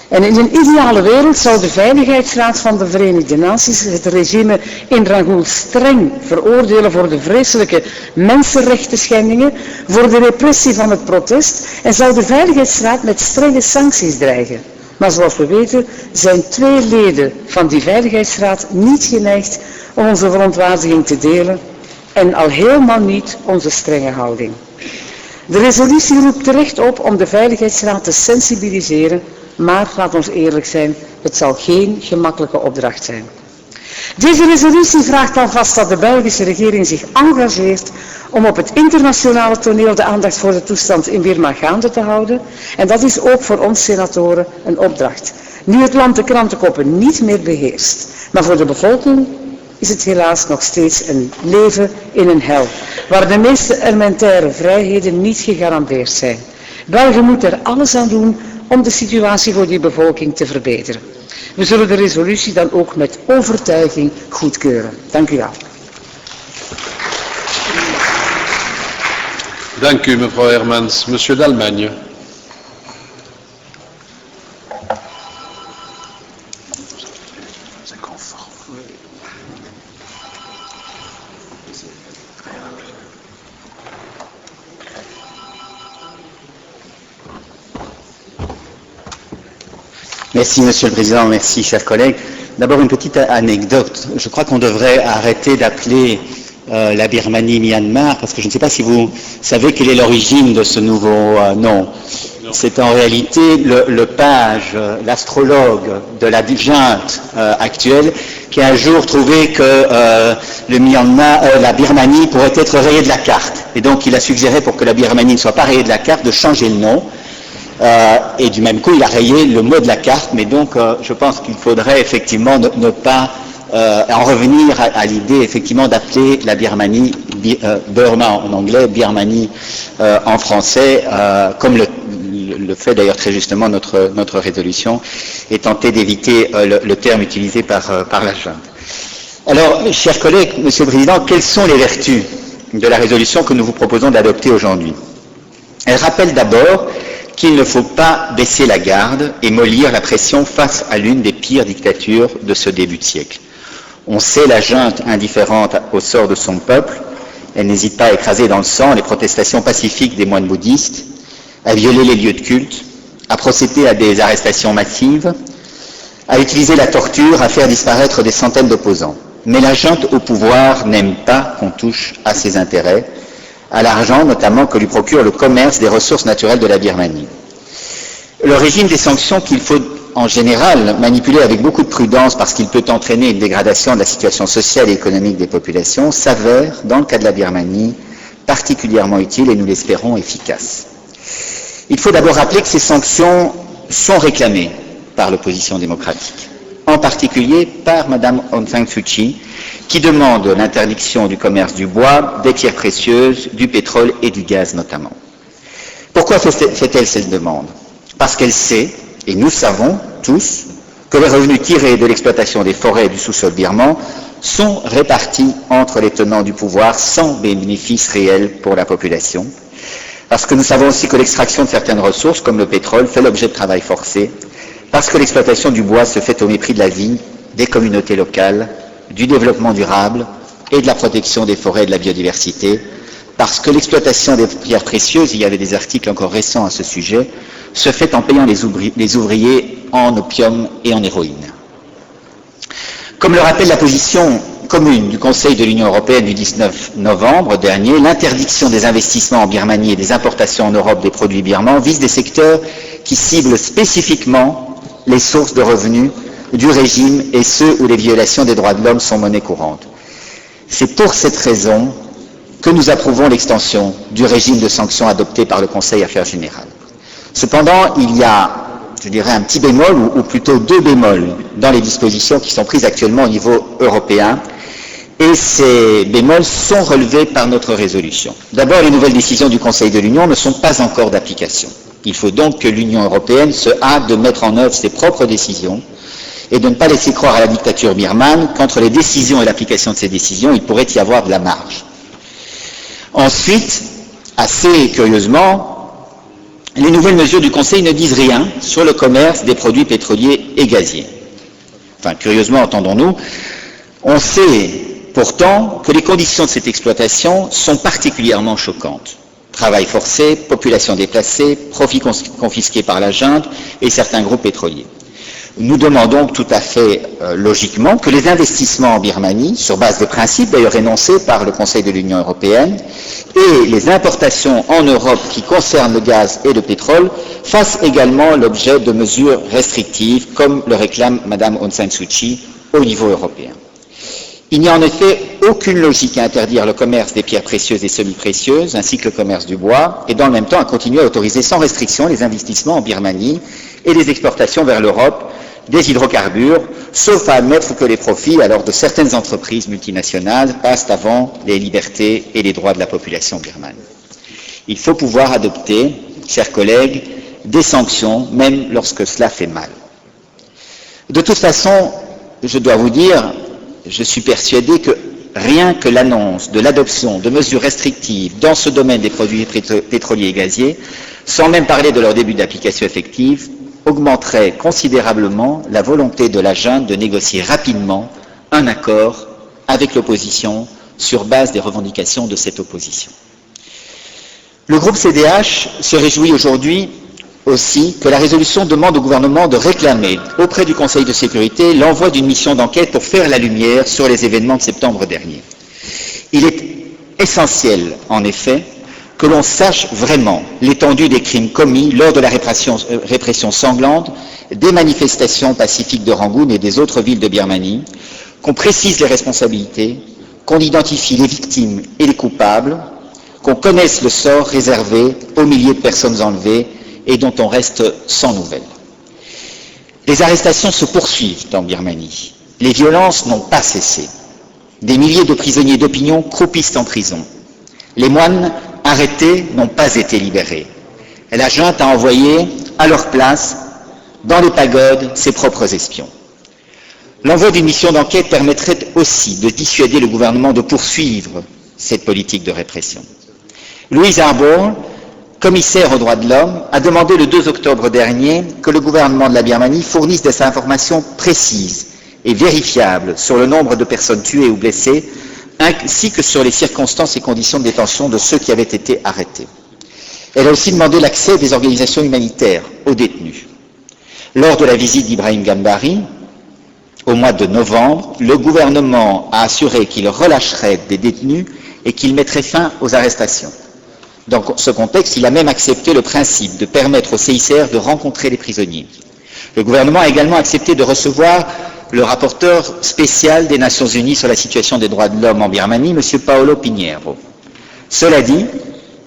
En in een ideale wereld zou de Veiligheidsraad van de Verenigde Naties het regime in Rangoon streng veroordelen voor de vreselijke mensenrechten schendingen, voor de repressie van het protest en zou de Veiligheidsraad met strenge sancties dreigen. Maar zoals we weten zijn 2 leden van die Veiligheidsraad niet geneigd om onze verontwaardiging te delen en al helemaal niet onze strenge houding. De resolutie roept terecht op om de Veiligheidsraad te sensibiliseren, maar laat ons eerlijk zijn, het zal geen gemakkelijke opdracht zijn. Deze resolutie vraagt alvast dat de Belgische regering zich engageert om op het internationale toneel de aandacht voor de toestand in Birma gaande te houden. En dat is ook voor ons senatoren een opdracht. Nu het land de krantenkoppen niet meer beheerst, maar voor de bevolking is het helaas nog steeds een leven in een hel, waar de meeste elementaire vrijheden niet gegarandeerd zijn. België moet er alles aan doen om de situatie voor die bevolking te verbeteren. We zullen de resolutie dan ook met overtuiging goedkeuren. Dank u wel. Dank u, mevrouw Hermans. Monsieur d'Allemagne. Merci Monsieur le Président, merci chers collègues. D'abord une petite anecdote. Je crois qu'on devrait arrêter d'appeler la Birmanie Myanmar, parce que je ne sais pas si vous savez quelle est l'origine de ce nouveau nom. C'est en réalité le page, l'astrologue de la junte actuelle, qui a un jour trouvé que la Birmanie pourrait être rayée de la carte. Et donc il a suggéré, pour que la Birmanie ne soit pas rayée de la carte, de changer le nom. Et du même coup, il a rayé le mot de la carte, mais donc je pense qu'il faudrait effectivement ne pas en revenir à l'idée effectivement d'appeler la Birmanie Burma en anglais, Birmanie en français, comme le fait d'ailleurs très justement notre résolution, et tenter d'éviter le terme utilisé par la junte. Alors, chers collègues, Monsieur le Président, quelles sont les vertus de la résolution que nous vous proposons d'adopter aujourd'hui? Elle rappelle d'abord qu'il ne faut pas baisser la garde et mollir la pression face à l'une des pires dictatures de ce début de siècle. On sait la junte indifférente au sort de son peuple, elle n'hésite pas à écraser dans le sang les protestations pacifiques des moines bouddhistes, à violer les lieux de culte, à procéder à des arrestations massives, à utiliser la torture, à faire disparaître des centaines d'opposants. Mais la junte au pouvoir n'aime pas qu'on touche à ses intérêts, à l'argent notamment que lui procure le commerce des ressources naturelles de la Birmanie. Le régime des sanctions qu'il faut en général manipuler avec beaucoup de prudence parce qu'il peut entraîner une dégradation de la situation sociale et économique des populations s'avère, dans le cas de la Birmanie, particulièrement utile et nous l'espérons efficace. Il faut d'abord rappeler que ces sanctions sont réclamées par l'opposition démocratique, en particulier par Mme Aung San Suu Kyi, qui demande l'interdiction du commerce du bois, des pierres précieuses, du pétrole et du gaz notamment. Pourquoi fait-elle cette demande? Parce qu'elle sait, et nous savons tous, que les revenus tirés de l'exploitation des forêts et du sous-sol birman sont répartis entre les tenants du pouvoir sans bénéfice réel pour la population. Parce que nous savons aussi que l'extraction de certaines ressources, comme le pétrole, fait l'objet de travail forcé. Parce que l'exploitation du bois se fait au mépris de la vie, des communautés locales, du développement durable et de la protection des forêts et de la biodiversité. Parce que l'exploitation des pierres précieuses, il y avait des articles encore récents à ce sujet, se fait en payant les ouvriers en opium et en héroïne. Comme le rappelle la position commune du Conseil de l'Union européenne du 19 novembre dernier, l'interdiction des investissements en Birmanie et des importations en Europe des produits birmans vise des secteurs qui ciblent spécifiquement les sources de revenus du régime et ceux où les violations des droits de l'homme sont monnaie courante. C'est pour cette raison que nous approuvons l'extension du régime de sanctions adopté par le Conseil Affaires Générales. Cependant, il y a, je dirais, un petit bémol, ou plutôt deux bémols, dans les dispositions qui sont prises actuellement au niveau européen, et ces bémols sont relevés par notre résolution. D'abord, les nouvelles décisions du Conseil de l'Union ne sont pas encore d'application. Il faut donc que l'Union européenne se hâte de mettre en œuvre ses propres décisions et de ne pas laisser croire à la dictature birmane qu'entre les décisions et l'application de ces décisions, il pourrait y avoir de la marge. Ensuite, assez curieusement, les nouvelles mesures du Conseil ne disent rien sur le commerce des produits pétroliers et gaziers. Enfin, curieusement, entendons-nous, on sait pourtant que les conditions de cette exploitation sont particulièrement choquantes. Travail forcé, population déplacée, profits confisqués par la junte et certains groupes pétroliers. Nous demandons tout à fait logiquement que les investissements en Birmanie, sur base des principes d'ailleurs énoncés par le Conseil de l'Union européenne, et les importations en Europe qui concernent le gaz et le pétrole fassent également l'objet de mesures restrictives, comme le réclame Mme Aung San Suu Kyi au niveau européen. Il n'y a en effet aucune logique à interdire le commerce des pierres précieuses et semi-précieuses, ainsi que le commerce du bois, et dans le même temps à continuer à autoriser sans restriction les investissements en Birmanie et les exportations vers l'Europe des hydrocarbures, sauf à admettre que les profits alors de certaines entreprises multinationales passent avant les libertés et les droits de la population birmane. Il faut pouvoir adopter, chers collègues, des sanctions, même lorsque cela fait mal. De toute façon, je dois vous dire, je suis persuadé que rien que l'annonce de l'adoption de mesures restrictives dans ce domaine des produits pétroliers et gaziers, sans même parler de leur début d'application effective, augmenterait considérablement la volonté de la junte de négocier rapidement un accord avec l'opposition sur base des revendications de cette opposition. Le groupe CDH se réjouit aujourd'hui aussi que la résolution demande au gouvernement de réclamer auprès du Conseil de sécurité l'envoi d'une mission d'enquête pour faire la lumière sur les événements de septembre dernier. Il est essentiel, en effet, que l'on sache vraiment l'étendue des crimes commis lors de la répression sanglante des manifestations pacifiques de Rangoon et des autres villes de Birmanie, qu'on précise les responsabilités, qu'on identifie les victimes et les coupables, qu'on connaisse le sort réservé aux milliers de personnes enlevées et dont on reste sans nouvelles. Les arrestations se poursuivent en Birmanie. Les violences n'ont pas cessé. Des milliers de prisonniers d'opinion croupissent en prison. Les moines arrêtés n'ont pas été libérés. Et la junte a envoyé à leur place, dans les pagodes, ses propres espions. L'envoi d'une mission d'enquête permettrait aussi de dissuader le gouvernement de poursuivre cette politique de répression. Louise Arbour, commissaire aux droits de l'homme, a demandé le 2 octobre dernier que le gouvernement de la Birmanie fournisse des informations précises et vérifiables sur le nombre de personnes tuées ou blessées, ainsi que sur les circonstances et conditions de détention de ceux qui avaient été arrêtés. Elle a aussi demandé l'accès des organisations humanitaires aux détenus. Lors de la visite d'Ibrahim Gambari, au mois de novembre, le gouvernement a assuré qu'il relâcherait des détenus et qu'il mettrait fin aux arrestations. Dans ce contexte, il a même accepté le principe de permettre au CICR de rencontrer les prisonniers. Le gouvernement a également accepté de recevoir le rapporteur spécial des Nations Unies sur la situation des droits de l'homme en Birmanie, M. Paolo Pinheiro. Cela dit,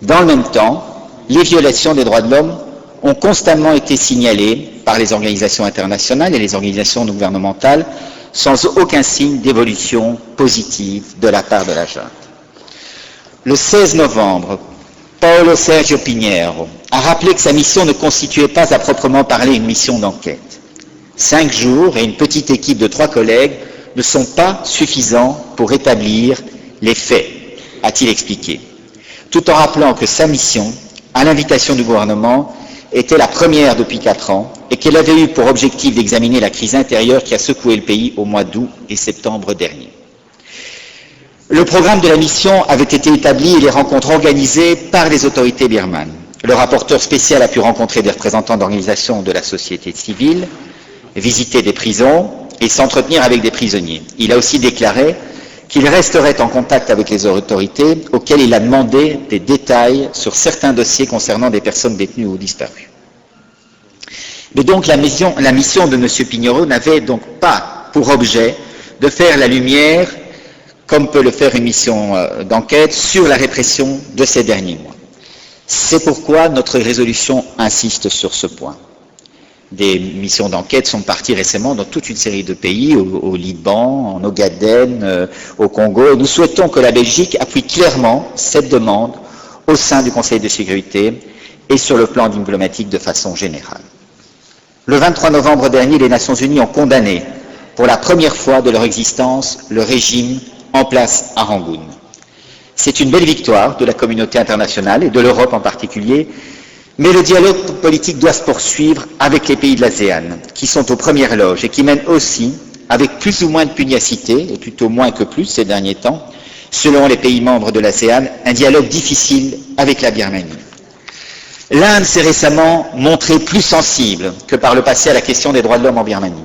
dans le même temps, les violations des droits de l'homme ont constamment été signalées par les organisations internationales et les organisations non gouvernementales sans aucun signe d'évolution positive de la part de la junte. Le 16 novembre, Paolo Sergio Pinheiro a rappelé que sa mission ne constituait pas à proprement parler une mission d'enquête. 5 jours et une petite équipe de 3 collègues ne sont pas suffisants pour établir les faits, a-t-il expliqué, tout en rappelant que sa mission, à l'invitation du gouvernement, était la première depuis 4 ans et qu'elle avait eu pour objectif d'examiner la crise intérieure qui a secoué le pays au mois d'août et septembre dernier. Le programme de la mission avait été établi et les rencontres organisées par les autorités birmanes. Le rapporteur spécial a pu rencontrer des représentants d'organisations de la société civile, visiter des prisons et s'entretenir avec des prisonniers. Il a aussi déclaré qu'il resterait en contact avec les autorités auxquelles il a demandé des détails sur certains dossiers concernant des personnes détenues ou disparues. Mais donc la mission de M. Pinheiro n'avait donc pas pour objet de faire la lumière, comme peut le faire une mission d'enquête, sur la répression de ces derniers mois. C'est pourquoi notre résolution insiste sur ce point. Des missions d'enquête sont parties récemment dans toute une série de pays, au Liban, en Ogaden, au Congo, et nous souhaitons que la Belgique appuie clairement cette demande au sein du Conseil de sécurité et sur le plan diplomatique de façon générale. Le 23 novembre dernier, les Nations Unies ont condamné pour la première fois de leur existence le régime en place à Rangoon. C'est une belle victoire de la communauté internationale et de l'Europe en particulier, mais le dialogue politique doit se poursuivre avec les pays de l'ASEAN, qui sont aux premières loges et qui mènent aussi, avec plus ou moins de pugnacité, et plutôt moins que plus ces derniers temps, selon les pays membres de l'ASEAN, un dialogue difficile avec la Birmanie. L'Inde s'est récemment montrée plus sensible que par le passé à la question des droits de l'homme en Birmanie.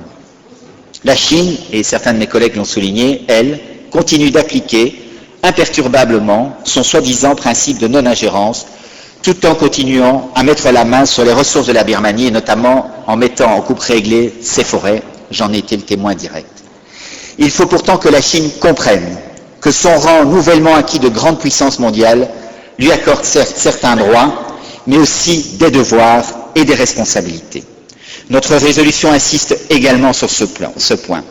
La Chine, et certains de mes collègues l'ont souligné, elle, continue d'appliquer imperturbablement son soi-disant principe de non-ingérence, tout en continuant à mettre la main sur les ressources de la Birmanie, et notamment en mettant en coupe réglée ses forêts. J'en ai été le témoin direct. Il faut pourtant que la Chine comprenne que son rang nouvellement acquis de grande puissance mondiale lui accorde certes certains droits, mais aussi des devoirs et des responsabilités. Notre résolution insiste également sur ce point.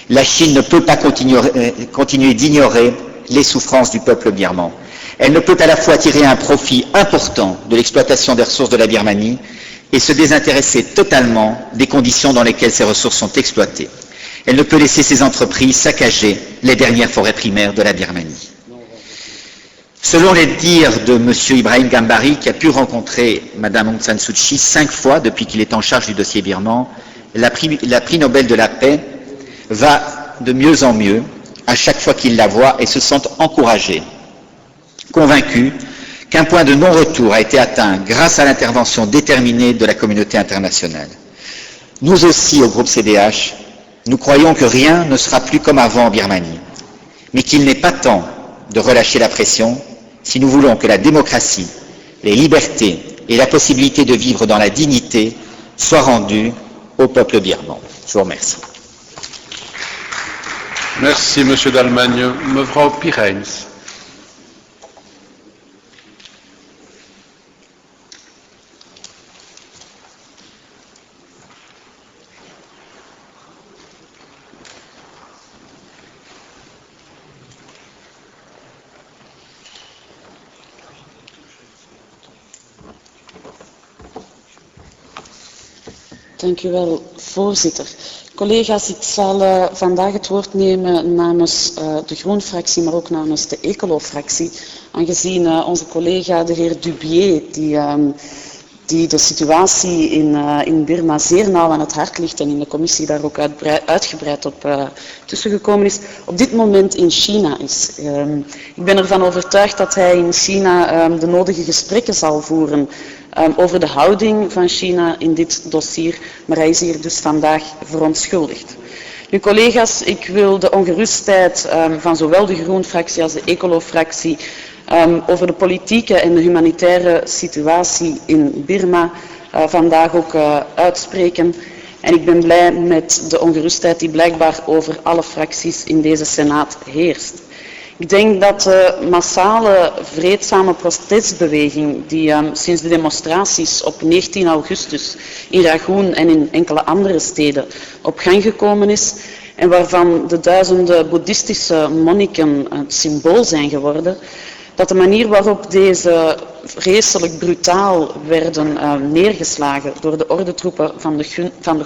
La Chine ne peut pas continuer d'ignorer les souffrances du peuple birman. Elle ne peut à la fois tirer un profit important de l'exploitation des ressources de la Birmanie et se désintéresser totalement des conditions dans lesquelles ces ressources sont exploitées. Elle ne peut laisser ses entreprises saccager les dernières forêts primaires de la Birmanie. Selon les dires de M. Ibrahim Gambari, qui a pu rencontrer Mme Aung San Suu Kyi 5 fois depuis qu'il est en charge du dossier birman, la prix Nobel de la paix va de mieux en mieux à chaque fois qu'il la voit et se sent encouragé, convaincu qu'un point de non-retour a été atteint grâce à l'intervention déterminée de la communauté internationale. Nous aussi, au groupe CDH, nous croyons que rien ne sera plus comme avant en Birmanie, mais qu'il n'est pas temps de relâcher la pression si nous voulons que la démocratie, les libertés et la possibilité de vivre dans la dignité soient rendues au peuple birman. Je vous remercie. Merci, Monsieur Dalmagne. Mevrouw Pirijns. Dank u wel, voorzitter. Collega's, ik zal vandaag het woord nemen namens de Groen-fractie, maar ook namens de Ecolo-fractie, aangezien onze collega, de heer Dubié, die die de situatie in Birma zeer nauw aan het hart ligt en in de commissie daar ook uitgebreid op tussengekomen is, op dit moment in China is. Ik ben ervan overtuigd dat hij in China de nodige gesprekken zal voeren over de houding van China in dit dossier, maar hij is hier dus vandaag verontschuldigd. Nu collega's, ik wil de ongerustheid van zowel de Groen-fractie als de Ecolo-fractie over de politieke en de humanitaire situatie in Birma vandaag ook uitspreken. En ik ben blij met de ongerustheid die blijkbaar over alle fracties in deze Senaat heerst. Ik denk dat de massale vreedzame protestbeweging die sinds de demonstraties op 19 augustus in Rangoon en in enkele andere steden op gang gekomen is en waarvan de duizenden boeddhistische monniken het symbool zijn geworden, dat de manier waarop deze vreselijk brutaal werden neergeslagen door de ordentroepen van de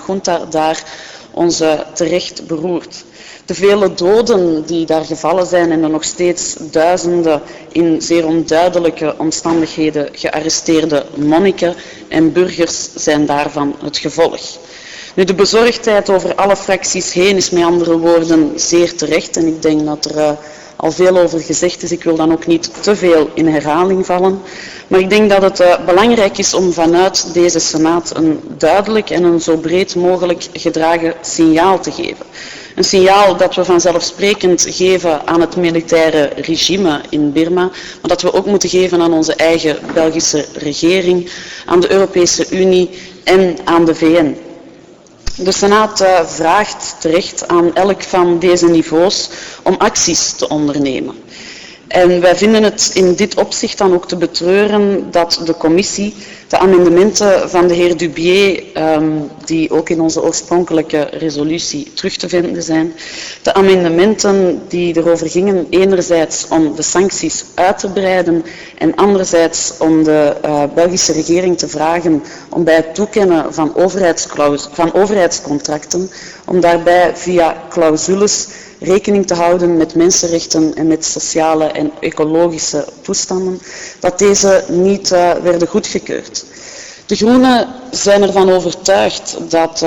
junta daar ons terecht beroert. De vele doden die daar gevallen zijn en de nog steeds duizenden in zeer onduidelijke omstandigheden gearresteerde monniken en burgers zijn daarvan het gevolg. Nu, de bezorgdheid over alle fracties heen is met andere woorden zeer terecht en ik denk dat er al veel over gezegd is. Ik wil dan ook niet te veel in herhaling vallen. Maar ik denk dat het belangrijk is om vanuit deze Senaat een duidelijk en een zo breed mogelijk gedragen signaal te geven. Een signaal dat we vanzelfsprekend geven aan het militaire regime in Birma, maar dat we ook moeten geven aan onze eigen Belgische regering, aan de Europese Unie en aan de VN. De Senaat vraagt terecht aan elk van deze niveaus om acties te ondernemen. En wij vinden het in dit opzicht dan ook te betreuren dat de commissie de amendementen van de heer Dubié, die ook in onze oorspronkelijke resolutie terug te vinden zijn, de amendementen die erover gingen enerzijds om de sancties uit te breiden en anderzijds om de Belgische regering te vragen om bij het toekennen van overheidscontracten, om daarbij via clausules rekening te houden met mensenrechten en met sociale en ecologische toestanden, dat deze niet werden goedgekeurd. De Groenen zijn ervan overtuigd dat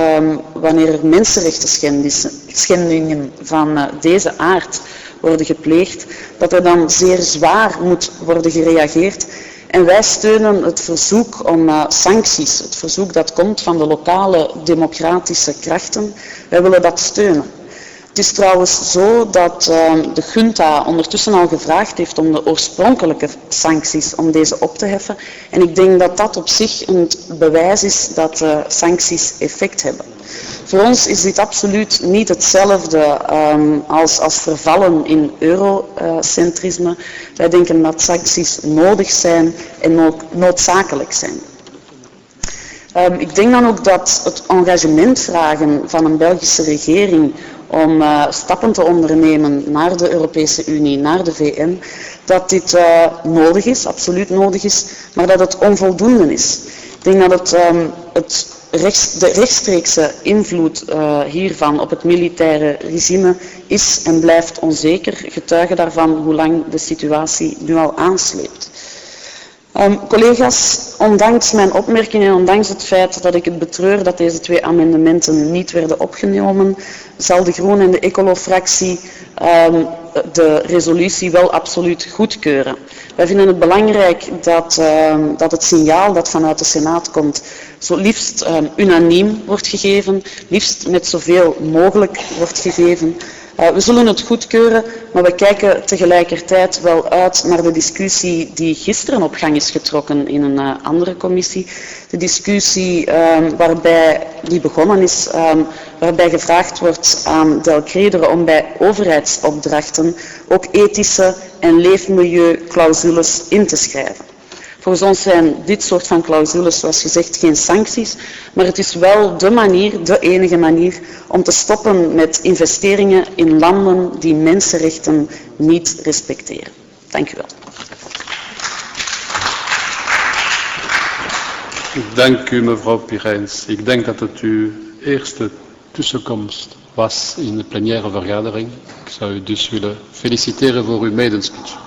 wanneer er mensenrechtenschendingen van deze aard worden gepleegd, dat er dan zeer zwaar moet worden gereageerd. En wij steunen het verzoek om sancties, het verzoek dat komt van de lokale democratische krachten. Wij willen dat steunen. Het is trouwens zo dat de junta ondertussen al gevraagd heeft om de oorspronkelijke sancties om deze op te heffen. En ik denk dat dat op zich een bewijs is dat sancties effect hebben. Voor ons is dit absoluut niet hetzelfde als vervallen in eurocentrisme. Wij denken dat sancties nodig zijn en noodzakelijk zijn. Ik denk dan ook dat het engagement vragen van een Belgische regering om stappen te ondernemen naar de Europese Unie, naar de VN, dat dit nodig is, absoluut nodig is, maar dat het onvoldoende is. Ik denk dat de rechtstreekse invloed hiervan op het militaire regime is en blijft onzeker, getuige daarvan hoe lang de situatie nu al aansleept. Collega's, ondanks mijn opmerkingen en ondanks het feit dat ik het betreur dat deze twee amendementen niet werden opgenomen, zal de Groen en de Ecolo-fractie de resolutie wel absoluut goedkeuren. Wij vinden het belangrijk dat het signaal dat vanuit de Senaat komt zo liefst unaniem wordt gegeven, liefst met zoveel mogelijk wordt gegeven. We zullen het goedkeuren, maar we kijken tegelijkertijd wel uit naar de discussie die gisteren op gang is getrokken in een andere commissie. De discussie die begonnen is, waarbij gevraagd wordt aan Delcredere om bij overheidsopdrachten ook ethische en leefmilieuclausules in te schrijven. Volgens ons zijn dit soort van clausules, zoals gezegd, geen sancties, maar het is wel de enige manier om te stoppen met investeringen in landen die mensenrechten niet respecteren. Dank u wel. Dank u, mevrouw Pirijns. Ik denk dat het uw eerste tussenkomst was in de plenaire vergadering. Ik zou u dus willen feliciteren voor uw medespeech.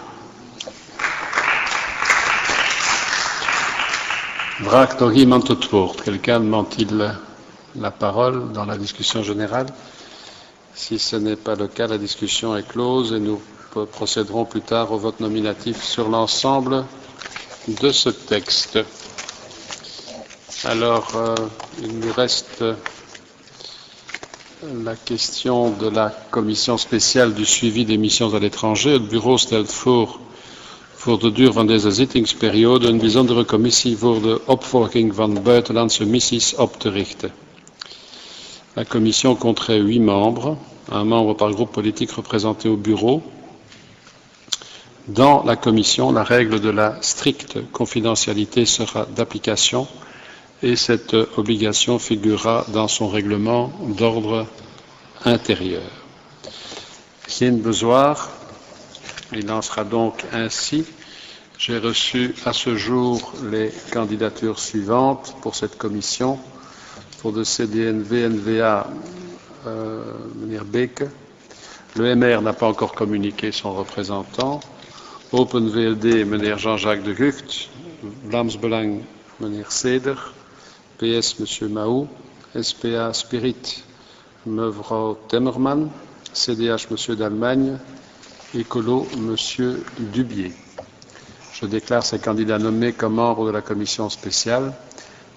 Vraagt nog iemand het woord? Quelqu'un demande-t-il la parole dans la discussion générale? Si ce n'est pas le cas, la discussion est close et nous procéderons plus tard au vote nominatif sur l'ensemble de ce texte. Alors, il nous reste la question de la commission spéciale du suivi des missions à l'étranger. Het bureau stelt voor de duur van deze zittingsperiode een bijzondere commissie voor de opvolging van buitenlandse missies op te richten. La commission compterait 8 membres, un membre par groupe politique représenté au bureau. Dans la commission, la règle de la stricte confidentialité sera d'application et cette obligation figurera dans son règlement d'ordre intérieur. Geen bezwaar. Il en sera donc ainsi. J'ai reçu à ce jour les candidatures suivantes pour cette commission. Pour de CDNV-NVA, meneer Beke. Le MR n'a pas encore communiqué son représentant. Open VLD, meneer Jean-Jacques de Gucht. Vlaams Belang, meneer Seder. PS, monsieur Mahou. SPA Spirit, mevrouw Temmerman. CDH, monsieur d'Allemagne. Écolo, monsieur Dubier. Je déclare ces candidats nommés comme membres de la commission spéciale.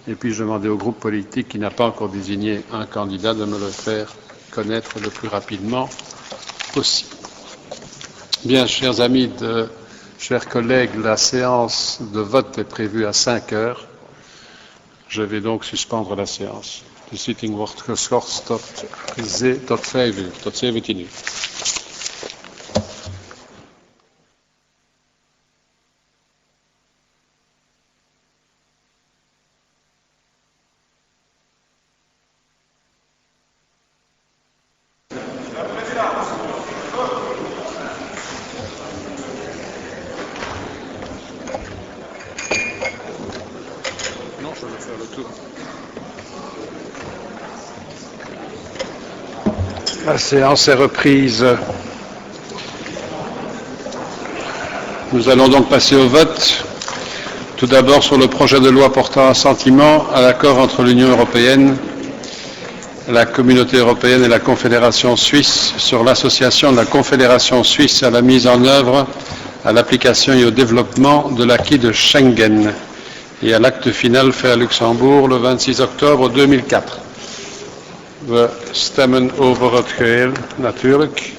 Et puis je demandais au groupe politique qui n'a pas encore désigné un candidat de me le faire connaître le plus rapidement possible. Bien, chers amis, chers collègues, la séance de vote est prévue à 5 heures. Je vais donc suspendre la séance. De zitting wordt geschorst tot 5 uur, tot 17 uur. La séance est reprise. Nous allons donc passer au vote. Tout d'abord sur le projet de loi portant assentiment à l'accord entre l'Union européenne, la Communauté européenne et la Confédération suisse sur l'association de la Confédération suisse à la mise en œuvre, à l'application et au développement de l'acquis de Schengen et à l'acte final fait à Luxembourg le 26 octobre 2004. We stemmen over het geheel, natuurlijk.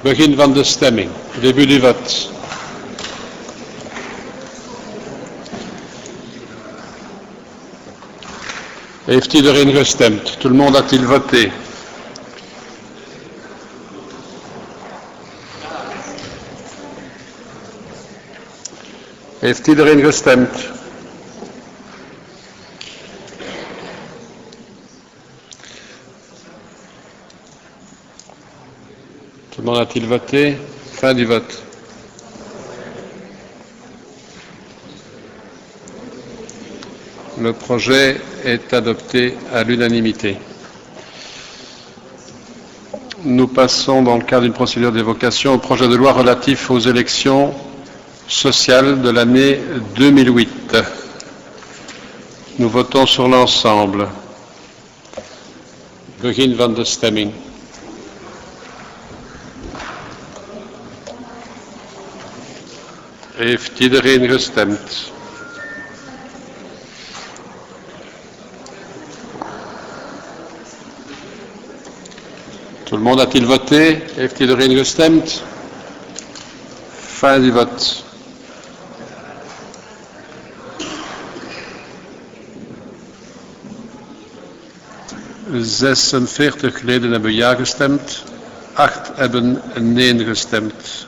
Begin van de stemming. Début du vote. Heeft iedereen gestemd? Tout le monde a-t-il voté? Heeft iedereen gestemd? Tout le monde a-t-il voté? Fin du vote. Le projet est adopté à l'unanimité. Nous passons, dans le cadre d'une procédure d'évocation, au projet de loi relatif aux élections sociales de l'année 2008. Nous votons sur l'ensemble. Begin van de stemming. Heeft iedereen gestemd? Tout le monde a-t-il voté? Heeft iedereen gestemd? Fin du vote. ...46 leden hebben ja gestemd, 8 hebben nee gestemd.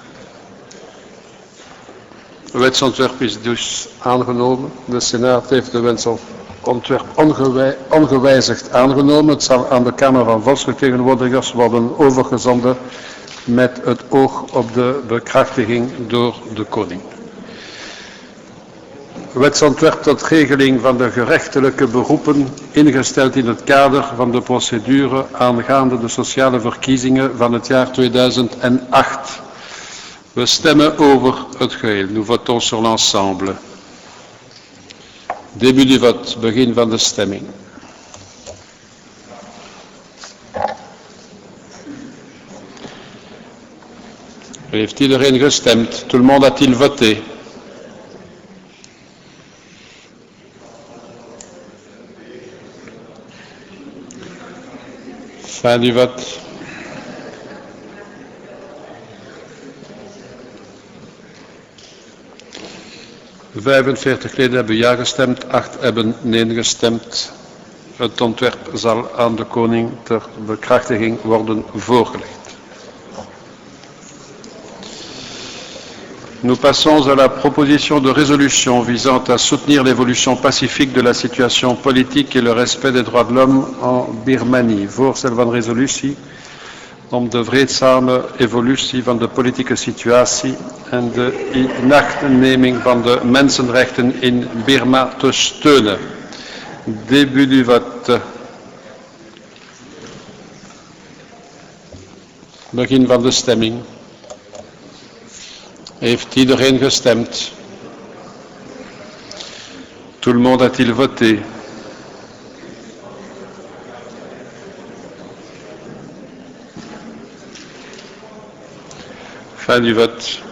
Het wetsontwerp is dus aangenomen. De Senaat heeft de wetsontwerp ongewijzigd aangenomen. Het zal aan de Kamer van Volksvertegenwoordigers worden overgezonden met het oog op de bekrachtiging door de koning. Wetsontwerp tot regeling van de gerechtelijke beroepen, ingesteld in het kader van de procedure aangaande de sociale verkiezingen van het jaar 2008. We stemmen over het geheel. Nous votons sur l'ensemble. Début du vote. Begin van de stemming. Heeft iedereen gestemd? Tout le monde a-t-il voté? Fin du vote. « 45 leden hebben ja gestemd, 8 hebben nee gestemd. Het ontwerp zal aan de koning ter bekrachtiging worden voorgelegd. Nous passons à la proposition de résolution visant à soutenir l'évolution pacifique de la situation politique et le respect des droits de l'homme en Birmanie. Voorstel van resolutie om de vreedzame evolutie van de politieke situatie en de inachtneming van de mensenrechten in Birma te steunen. Début du vote. Begin van de stemming. Heeft iedereen gestemd? Tout le monde a-t-il voté? Fin du vote.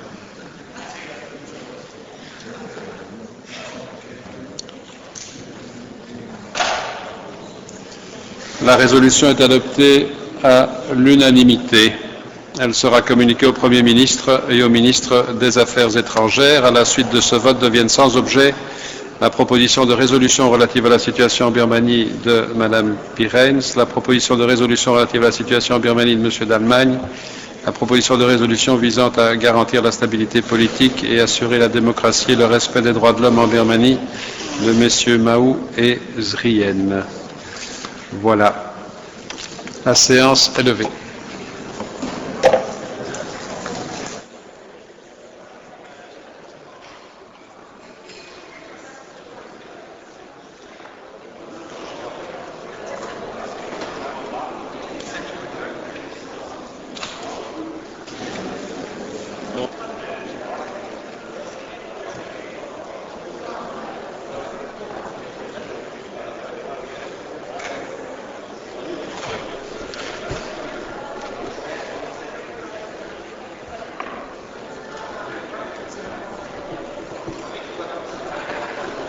La résolution est adoptée à l'unanimité. Elle sera communiquée au Premier ministre et au ministre des Affaires étrangères. À la suite de ce vote deviennent sans objet la proposition de résolution relative à la situation en Birmanie de Mme Pirens, la proposition de résolution relative à la situation en Birmanie de M. d'Allemagne, la proposition de résolution visant à garantir la stabilité politique et assurer la démocratie et le respect des droits de l'homme en Birmanie de M. Maou et Zrien. Voilà. La séance est levée.